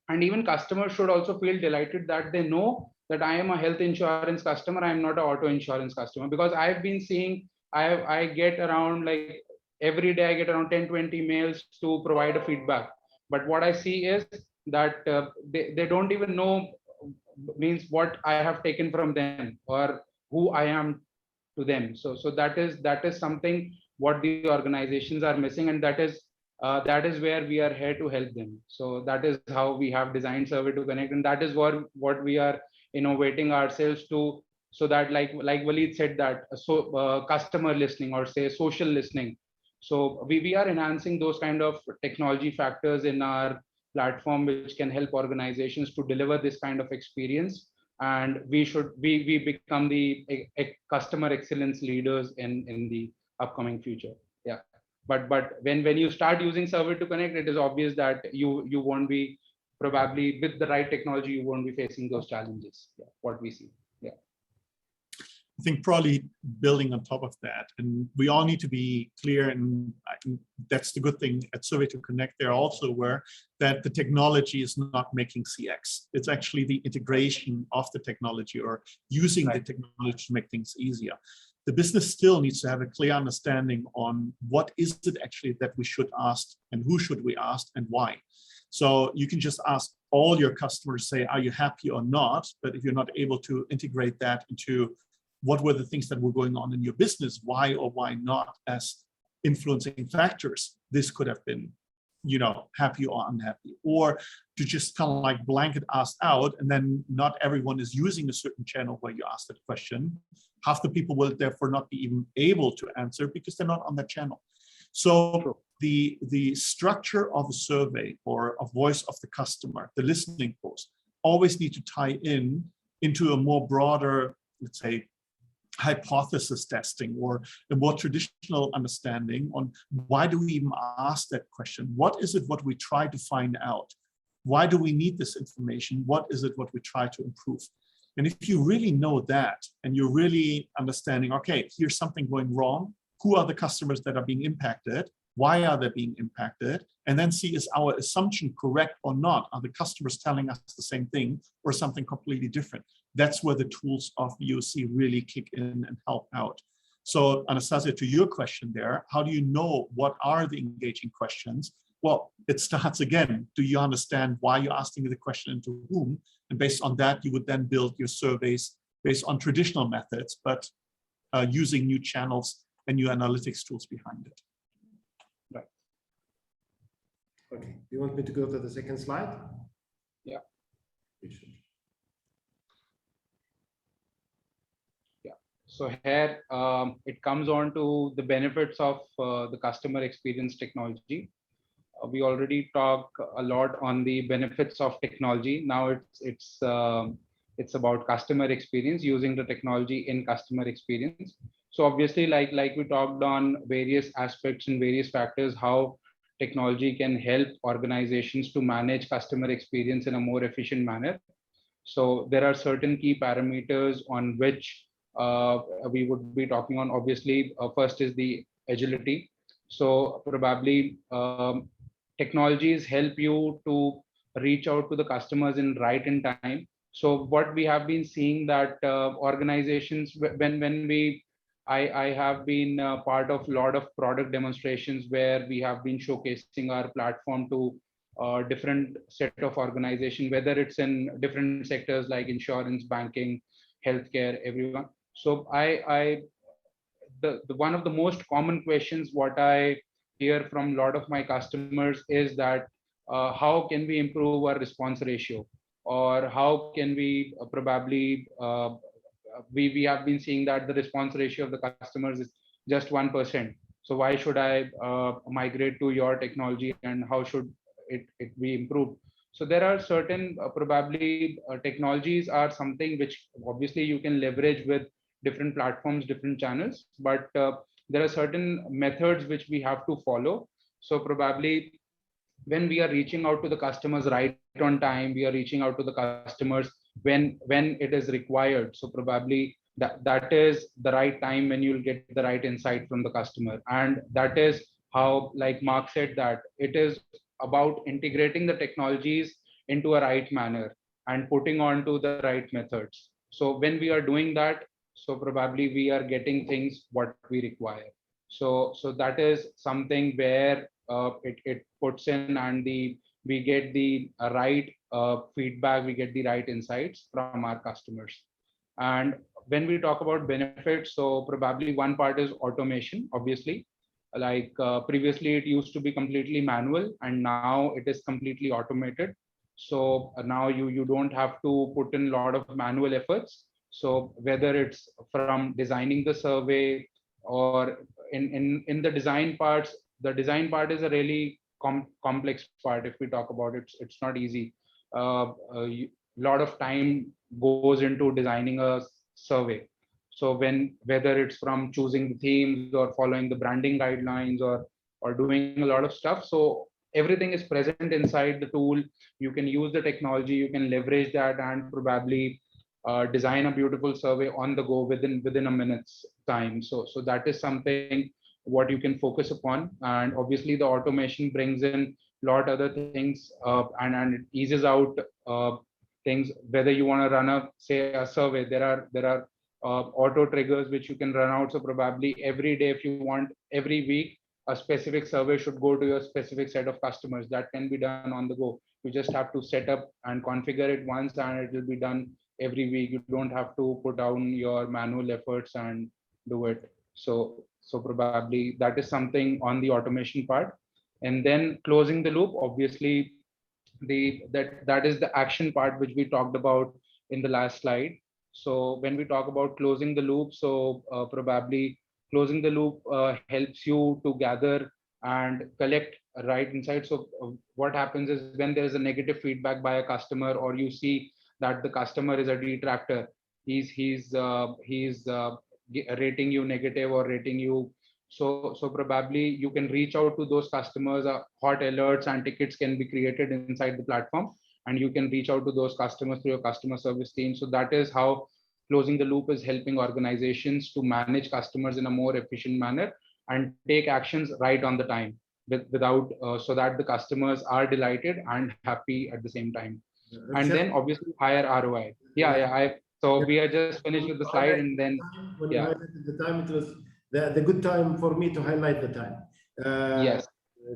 D: And even customers should also feel delighted that they know that I am a health insurance customer, I am not an auto insurance customer. Because I've been seeing, I get around, like, every day I get around 10-20 mails to provide a feedback. But what I see is that they don't even know means what I have taken from them or who I am to them. So that is something what the organizations are missing, and that is where we are here to help them. So that is how we have designed Survey to Connect, and that is what we are innovating ourselves to, so that like Waleed said, that customer listening, or say social listening. So we are enhancing those kind of technology factors in our platform which can help organizations to deliver this kind of experience, and we become the customer excellence leaders in the upcoming future. Yeah. But when you start using Survey to Connect, it is obvious that you won't be, probably with the right technology, you won't be facing those challenges. Yeah, what we see. Yeah.
B: I think probably building on top of that, and we all need to be clear, and that's the good thing at Survey to Connect. They're also aware that the technology is not making CX. It's actually the integration of the technology, or using the technology to make things easier. The business still needs to have a clear understanding on what is it actually that we should ask, and who should we ask, and why. So you can just ask all your customers, say, are you happy or not? But if you're not able to integrate that into what were the things that were going on in your business, why or why not, as influencing factors, this could have been, happy or unhappy. Or to just kind of like blanket ask out, and then not everyone is using a certain channel where you ask that question. Half the people will therefore not be even able to answer because they're not on that channel. So the structure of a survey or a voice of the customer, the listening post, always need to tie into a more broader, let's say, hypothesis testing, or a more traditional understanding on why do we even ask that question? What is it what we try to find out? Why do we need this information? What is it what we try to improve? And if you really know that, and you're really understanding, okay, here's something going wrong, who are the customers that are being impacted? Why are they being impacted? And then see, is our assumption correct or not? Are the customers telling us the same thing or something completely different? That's where the tools of VOC really kick in and help out. So Anastasia, to your question there, how do you know what are the engaging questions? Well, it starts again. Do you understand why you're asking the question and to whom? And based on that, you would then build your surveys based on traditional methods, but using new channels and new analytics tools behind it.
D: Right.
A: Okay. You want me to go to the second slide?
D: Yeah. So here it comes on to the benefits of the customer experience technology. We already talk a lot on the benefits of technology. Now it's about customer experience, using the technology in customer experience. So obviously, like we talked on various aspects and various factors, how technology can help organizations to manage customer experience in a more efficient manner. So there are certain key parameters on which we would be talking on. Obviously, first is the agility. So probably technologies help you to reach out to the customers in right in time. So what we have been seeing that organizations, I have been part of a lot of product demonstrations where we have been showcasing our platform to different set of organization, whether it's in different sectors like insurance, banking, healthcare, everyone. So the one of the most common questions what I hear from a lot of my customers is that how can we improve our response ratio, or how can we probably we have been seeing that the response ratio of the customers is just 1%. So why should I migrate to your technology, and how should it be improved? So there are certain probably technologies are something which obviously you can leverage with different platforms, different channels, but there are certain methods which we have to follow. So probably when we are reaching out to the customers right on time, we are reaching out to the customers when it is required. So probably that is the right time when you'll get the right insight from the customer. And that is how, like Mark said, that it is about integrating the technologies into a right manner and putting on to the right methods. So when we are doing that, so probably we are getting things what we require. So that is something where it puts in, and we get the right feedback, we get the right insights from our customers. And when we talk about benefits, so probably one part is automation. Obviously, like previously it used to be completely manual, and now it is completely automated. So now you don't have to put in a lot of manual efforts. So whether it's from designing the survey, or in the design parts, the design part is a really complex part. If we talk about it, it's not easy. A lot of time goes into designing a survey. So whether it's from choosing the themes, or following the branding guidelines, or doing a lot of stuff, so everything is present inside the tool. You can use the technology, you can leverage that, and probably design a beautiful survey on the go within a minute's time. So that is something what you can focus upon. And obviously the automation brings in a lot other things, and it eases out things. Whether you want to run a survey, there are auto triggers which you can run out. So probably every day, if you want, every week a specific survey should go to your specific set of customers. That can be done on the go. You just have to set up and configure it once, and it will be done every week. You don't have to put down your manual efforts and do it. So probably that is something on the automation part. And then closing the loop, obviously that is the action part which we talked about in the last slide. So when we talk about closing the loop, so probably closing the loop helps you to gather and collect right insights. So what happens is, when there is a negative feedback by a customer, or you see that the customer is a detractor, he's rating you negative or rating you, so probably you can reach out to those customers. Hot alerts and tickets can be created inside the platform, and you can reach out to those customers through your customer service team. So that is how closing the loop is helping organizations to manage customers in a more efficient manner and take actions right on the time, without so that the customers are delighted and happy at the same time. And then obviously higher ROI. So we are just finished with the slide, and then
A: when you highlighted the time, it was the good time for me to highlight the time.
D: Yes.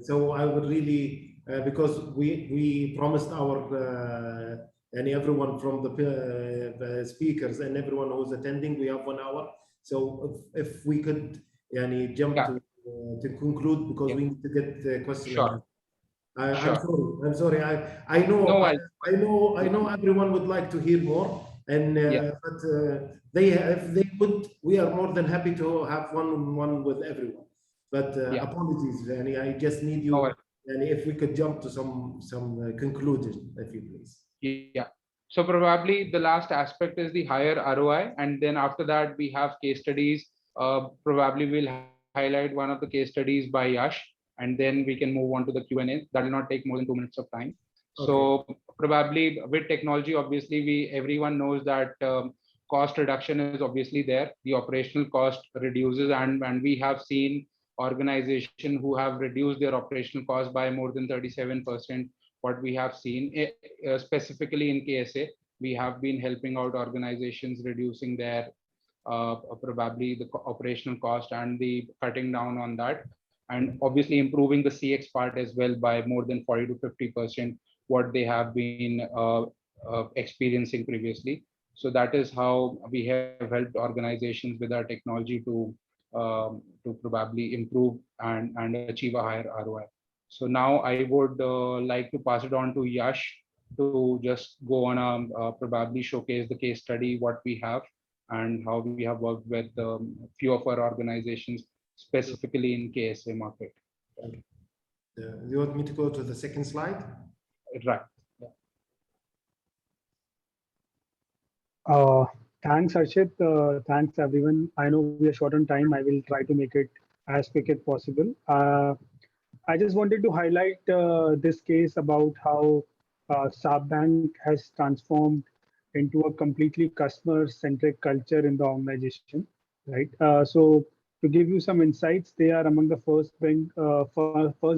A: So I would really, because we promised our and everyone from the speakers and everyone who's attending, we have 1 hour. So if we could jump to conclude, because we need to get the question.
D: Sure.
A: I'm sorry. I know.
D: No,
A: I know everyone would like to hear more, And but if they would, we are more than happy to have one-on-one with everyone. But apologies, Danny, I just need you. And if we could jump to some conclusion, if you please.
D: Yeah. So probably the last aspect is the higher ROI, and then after that we have case studies. Probably we'll highlight one of the case studies by Yash, and then we can move on to the Q&A. That will not take more than 2 minutes of time.
A: Okay.
D: So probably with technology, obviously everyone knows that cost reduction is obviously there. The operational cost reduces, and we have seen organizations who have reduced their operational cost by more than 37%. What we have seen specifically in KSA, we have been helping out organizations reducing their probably the operational cost and the cutting down on that, and obviously improving the CX part as well by more than 40 to 50% what they have been experiencing previously. So that is how we have helped organizations with our technology to probably improve and achieve a higher ROI. So now I would like to pass it on to Yash to just go on probably showcase the case study, what we have, and how we have worked with a few of our organizations, specifically in KSA market.
A: You want me to go to the second slide?
D: Right.
C: Thanks, Arshit. Thanks, everyone. I know we are short on time. I will try to make it as quick as possible. I just wanted to highlight this case about how Saab Bank has transformed into a completely customer-centric culture in the organization, right? So to give you some insights, they are among the first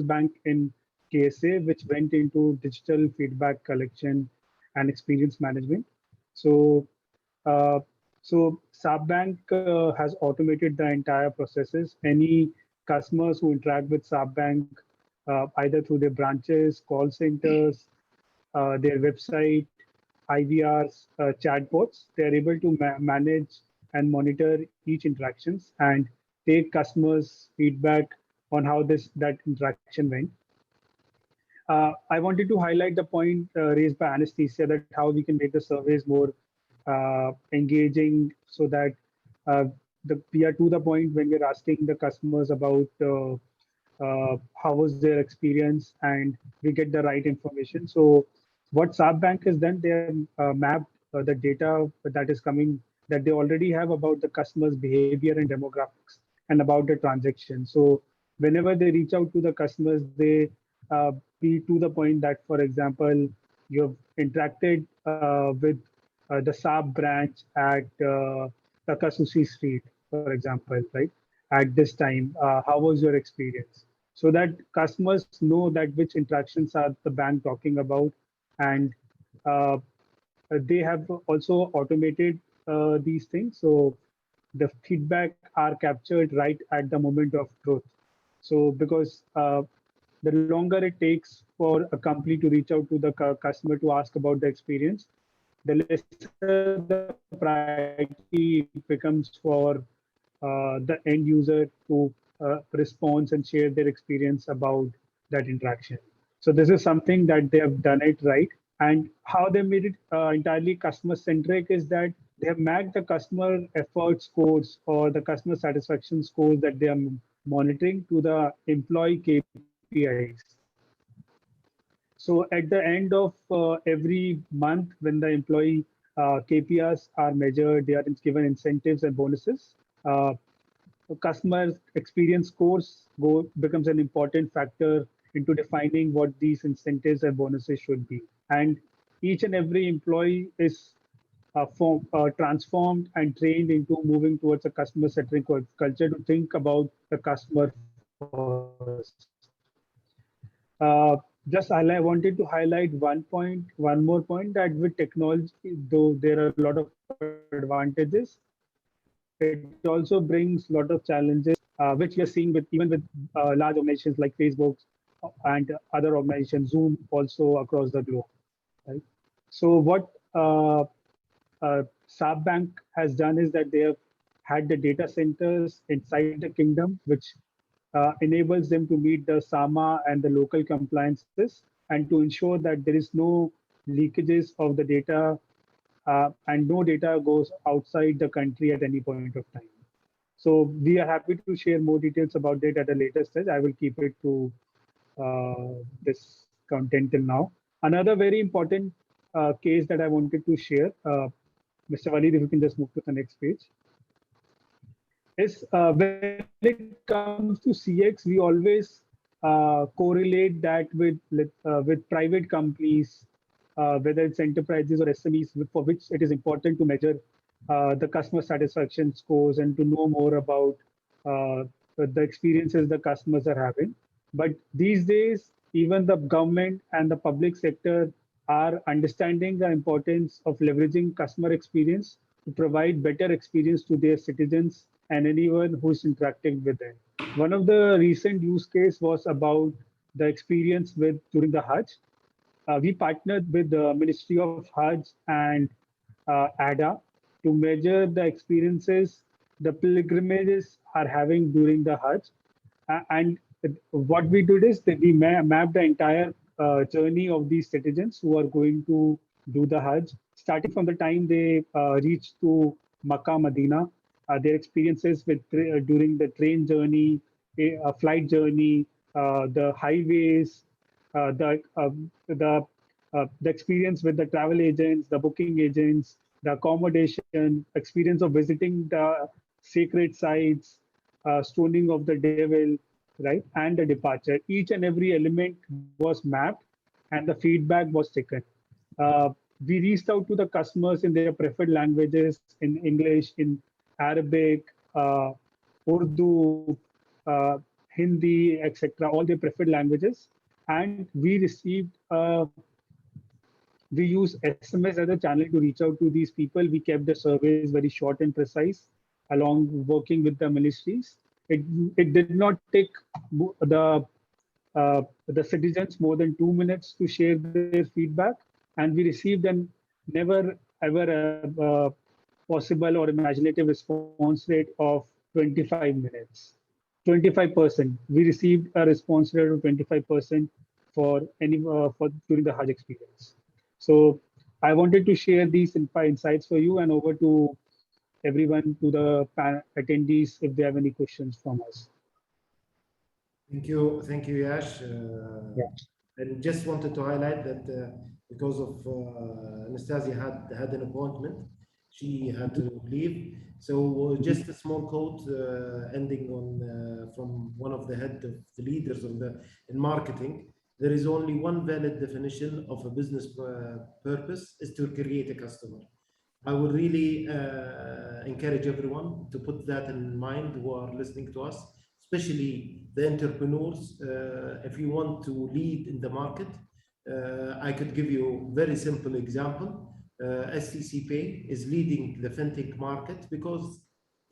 C: bank in KSA which went into digital feedback collection and experience management. So Saab Bank has automated the entire processes. Any customers who interact with Saab Bank, either through their branches, call centers, their website, IVRs, chatbots, they are able to manage and monitor each interactions and take customers' feedback on how that interaction went. I wanted to highlight the point raised by Anesthesia, that how we can make the surveys more engaging, so that we are to the point when we're asking the customers about how was their experience, and we get the right information. So what Saab Bank has done, they have mapped the data that is coming, that they already have about the customer's behavior and demographics and about the transaction. So whenever they reach out to the customers, they be to the point that, for example, you have interacted with the Saab branch at Takasushi Street, for example, right? At this time, how was your experience? So that customers know that which interactions are the bank talking about, and they have also automated these things. So the feedback are captured right at the moment of truth. So because the longer it takes for a company to reach out to the customer to ask about the experience, the lesser the priority becomes for the end user to respond and share their experience about that interaction. So this is something that they have done it right. And how they made it entirely customer-centric is that they have mapped the customer effort scores or the customer satisfaction scores that they are monitoring to the employee KPIs. So at the end of every month, when the employee KPIs are measured, they are given incentives and bonuses. Customer experience scores becomes an important factor into defining what these incentives and bonuses should be. And each and every employee is transformed and trained into moving towards a customer-centric culture to think about the customer first. I wanted to highlight one more point, that with technology, though there are a lot of advantages, it also brings a lot of challenges, which we are seeing even with large organizations like Facebook and other organizations, Zoom also across the globe. Right? So what Saab Bank has done is that they have had the data centers inside the kingdom, which enables them to meet the SAMA and the local compliances, and to ensure that there is no leakages of the data and no data goes outside the country at any point of time. So we are happy to share more details about that at a later stage. I will keep it to this content till now. Another very important case that I wanted to share, Mr. Walid, if you can just move to the next page, is when it comes to CX, we always correlate that with private companies, whether it's enterprises or SMEs, for which it is important to measure the customer satisfaction scores and to know more about the experiences the customers are having. But these days, even the government and the public sector are understanding the importance of leveraging customer experience to provide better experience to their citizens and anyone who is interacting with them. One of the recent use case was about the experience with during the Hajj. We partnered with the Ministry of Hajj and ADA to measure the experiences the pilgrimages are having during the Hajj. And what we did is that we mapped the entire journey of these citizens who are going to do the Hajj, starting from the time they reach to Makkah, Medina, their experiences with during the train journey, flight journey, the highways, the experience with the travel agents, the booking agents, the accommodation, experience of visiting the sacred sites, stoning of the devil, right, and the departure. Each and every element was mapped, and the feedback was taken. We reached out to the customers in their preferred languages, in English, in Arabic, Urdu, Hindi, etc., all their preferred languages. And we received, we use SMS as a channel to reach out to these people. We kept the surveys very short and precise, along working with the ministries. It did not take the citizens more than 2 minutes to share their feedback, and we received an never ever possible or imaginative response rate of 25 minutes. 25%. We received a response rate of 25% for during the Hajj experience. So I wanted to share these insights for you, and over to everyone, to the attendees, if they have any questions from us.
A: Thank you, Yash. And just wanted to highlight that because of Anastasia had an appointment, she had to leave. So just a small quote ending on from one of the head of the leaders in marketing. There is only one valid definition of a business purpose, is to create a customer. I would really encourage everyone to put that in mind who are listening to us, especially the entrepreneurs. If you want to lead in the market, I could give you a very simple example. STC Pay is leading the fintech market because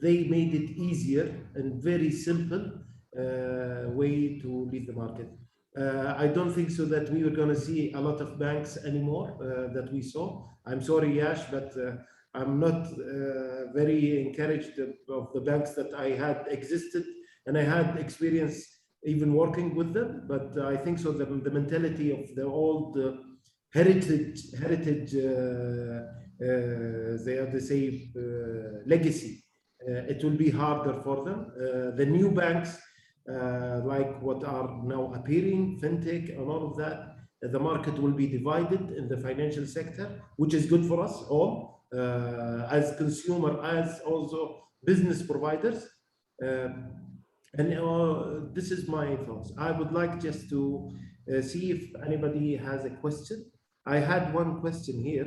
A: they made it easier and very simple way to lead the market. I don't think so that we were going to see a lot of banks anymore that we saw. I'm sorry, Yash, but I'm not very encouraged of the banks that I had existed, and I had experience even working with them. But I think so the mentality of the old heritage they say legacy, it will be harder for them. The new banks like what are now appearing, fintech and all of that, the market will be divided in the financial sector, which is good for us all as consumer, as also business providers. And this is my thoughts. I would like just to see if anybody has a question. I had one question here.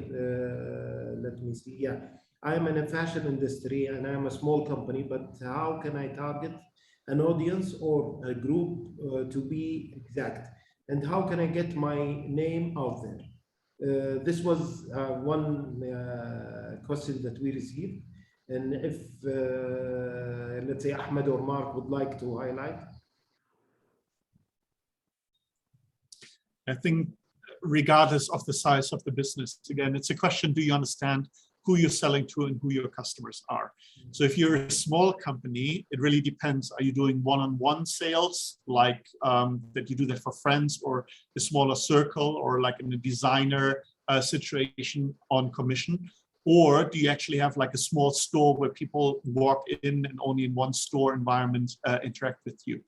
A: Let me see. Yeah, I'm in a fashion industry and I'm a small company, but how can I target an audience or a group to be exact? And how can I get my name out there? This was one question that we received. And if, let's say, Ahmed or Mark would like to highlight.
B: I think regardless of the size of the business, again, it's a question, do you understand who you're selling to and who your customers are? So if you're a small company, it really depends. Are you doing one-on-one sales, like that you do that for friends, or a smaller circle, or like in a designer situation on commission? Or do you actually have like a small store where people walk in and only in one store environment interact with you?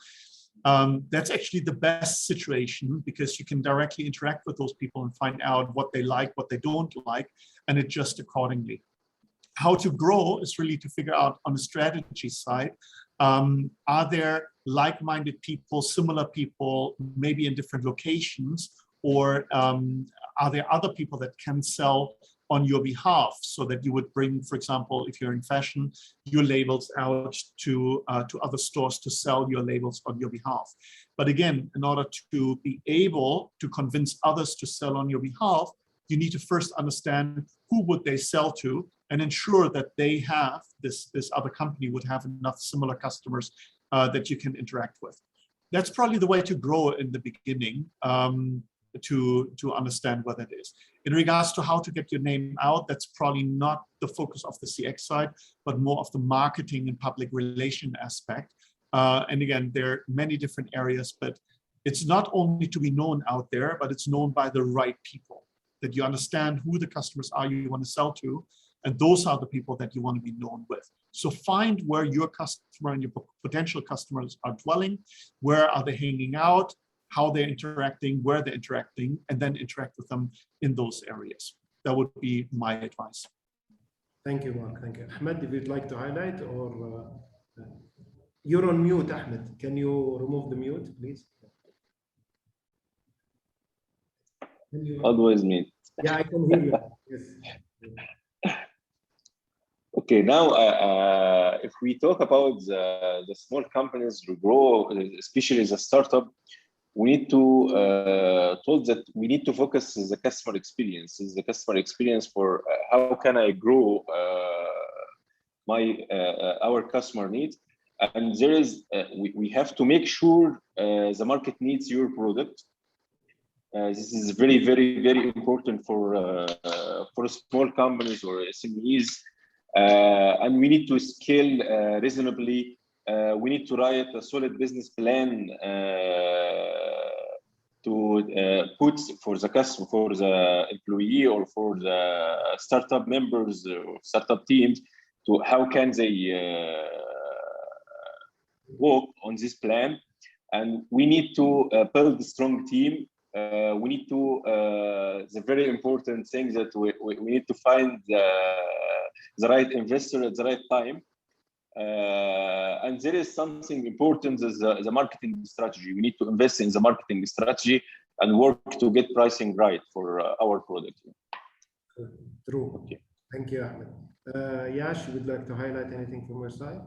B: That's actually the best situation, because you can directly interact with those people and find out what they like, what they don't like, and adjust accordingly. How to grow is really to figure out on the strategy side, are there like-minded people, similar people, maybe in different locations, or are there other people that can sell on your behalf, so that you would bring, for example, if you're in fashion, your labels out to other stores to sell your labels on your behalf. But again, in order to be able to convince others to sell on your behalf, you need to first understand who would they sell to, and ensure that they have, this other company would have enough similar customers that you can interact with. That's probably the way to grow in the beginning, to understand what it is. In regards to how to get your name out, that's probably not the focus of the CX side, but more of the marketing and public relation aspect. And again, there are many different areas, but it's not only to be known out there, but it's known by the right people, that you understand who the customers are you want to sell to, and those are the people that you want to be known with. So find where your customer and your potential customers are dwelling, where are they hanging out, how they're interacting, where they're interacting, and then interact with them in those areas. That would be my advice.
A: Thank you, Mark. Thank you. Ahmed, if you'd like to highlight, or you're on mute, Ahmed. Can you remove the mute, please?
E: Always mute.
A: Yeah, I can hear you. Yes.
E: Okay, now if we talk about the small companies who grow, especially the startup, we need to told that we need to focus on the customer experience. The customer experience for how can I grow our customer needs, and there is we have to make sure the market needs your product. This is very, very, very important for small companies or SMEs. And we need to scale reasonably. We need to write a solid business plan to put for the customer, for the employee, or for the startup members or startup teams, to how can they work on this plan. And we need to build a strong team. We need to the very important thing that we need to find the right investor at the right time, and there is something important as the marketing strategy. We need to invest in the marketing strategy and work to get pricing right for our product.
A: True. Okay. Thank you, Ahmed. Yash, would like to highlight anything from your side?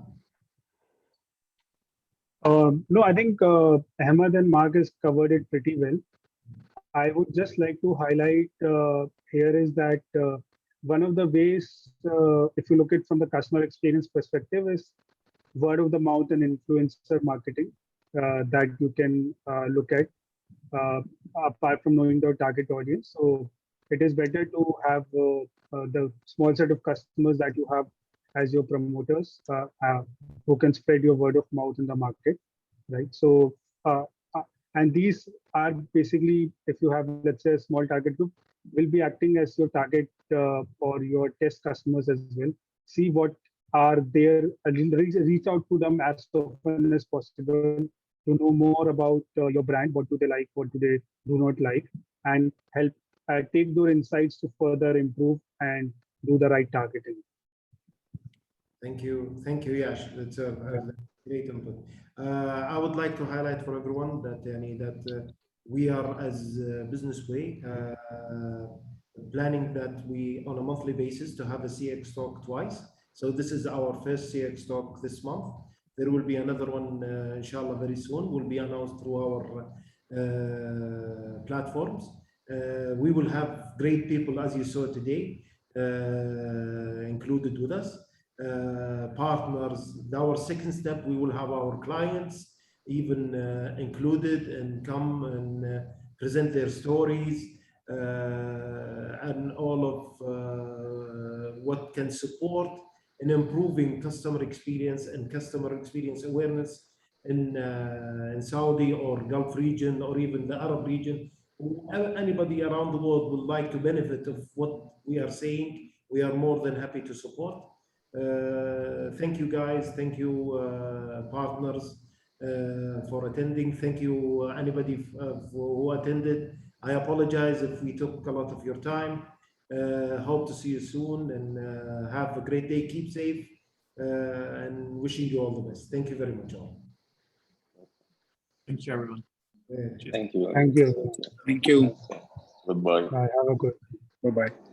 C: No, I think Ahmed and Mark has covered it pretty well. I would just like to highlight here is that one of the ways, if you look at from the customer experience perspective, is word of the mouth and influencer marketing that you can look at apart from knowing the target audience. So it is better to have the small set of customers that you have as your promoters who can spread your word of mouth in the market, right? So and these are basically, if you have, let's say, a small target group, will be acting as your target or your test customers as well. See what are there, reach out to them as often as possible to know more about your brand, what do they like, what do they do not like, and help take those insights to further improve and do the right targeting.
A: Thank you, Yash. That's a great input. I would like to highlight for everyone that we are, as Businessway, planning that we on a monthly basis to have a CX talk twice. So this is our first CX talk this month. There will be another one, inshallah, very soon. Will be announced through our platforms. We will have great people, as you saw today, included with us. Partners. Our second step, we will have our clients even included and come and present their stories and all of what can support in improving customer experience and customer experience awareness in Saudi or Gulf region or even the Arab region. Anybody around the world would like to benefit of what we are saying we are more than happy to support. Thank you guys, thank you partners for attending. Thank you anybody who attended. I apologize if we took a lot of your time. Hope to see you soon, and have a great day. Keep safe, and wishing you all the best. Thank you very much all.
B: Thank you, everyone.
E: Thank you.
C: Thank you.
I: Thank you.
E: Goodbye.
C: Bye. Have a good.
I: Bye-bye.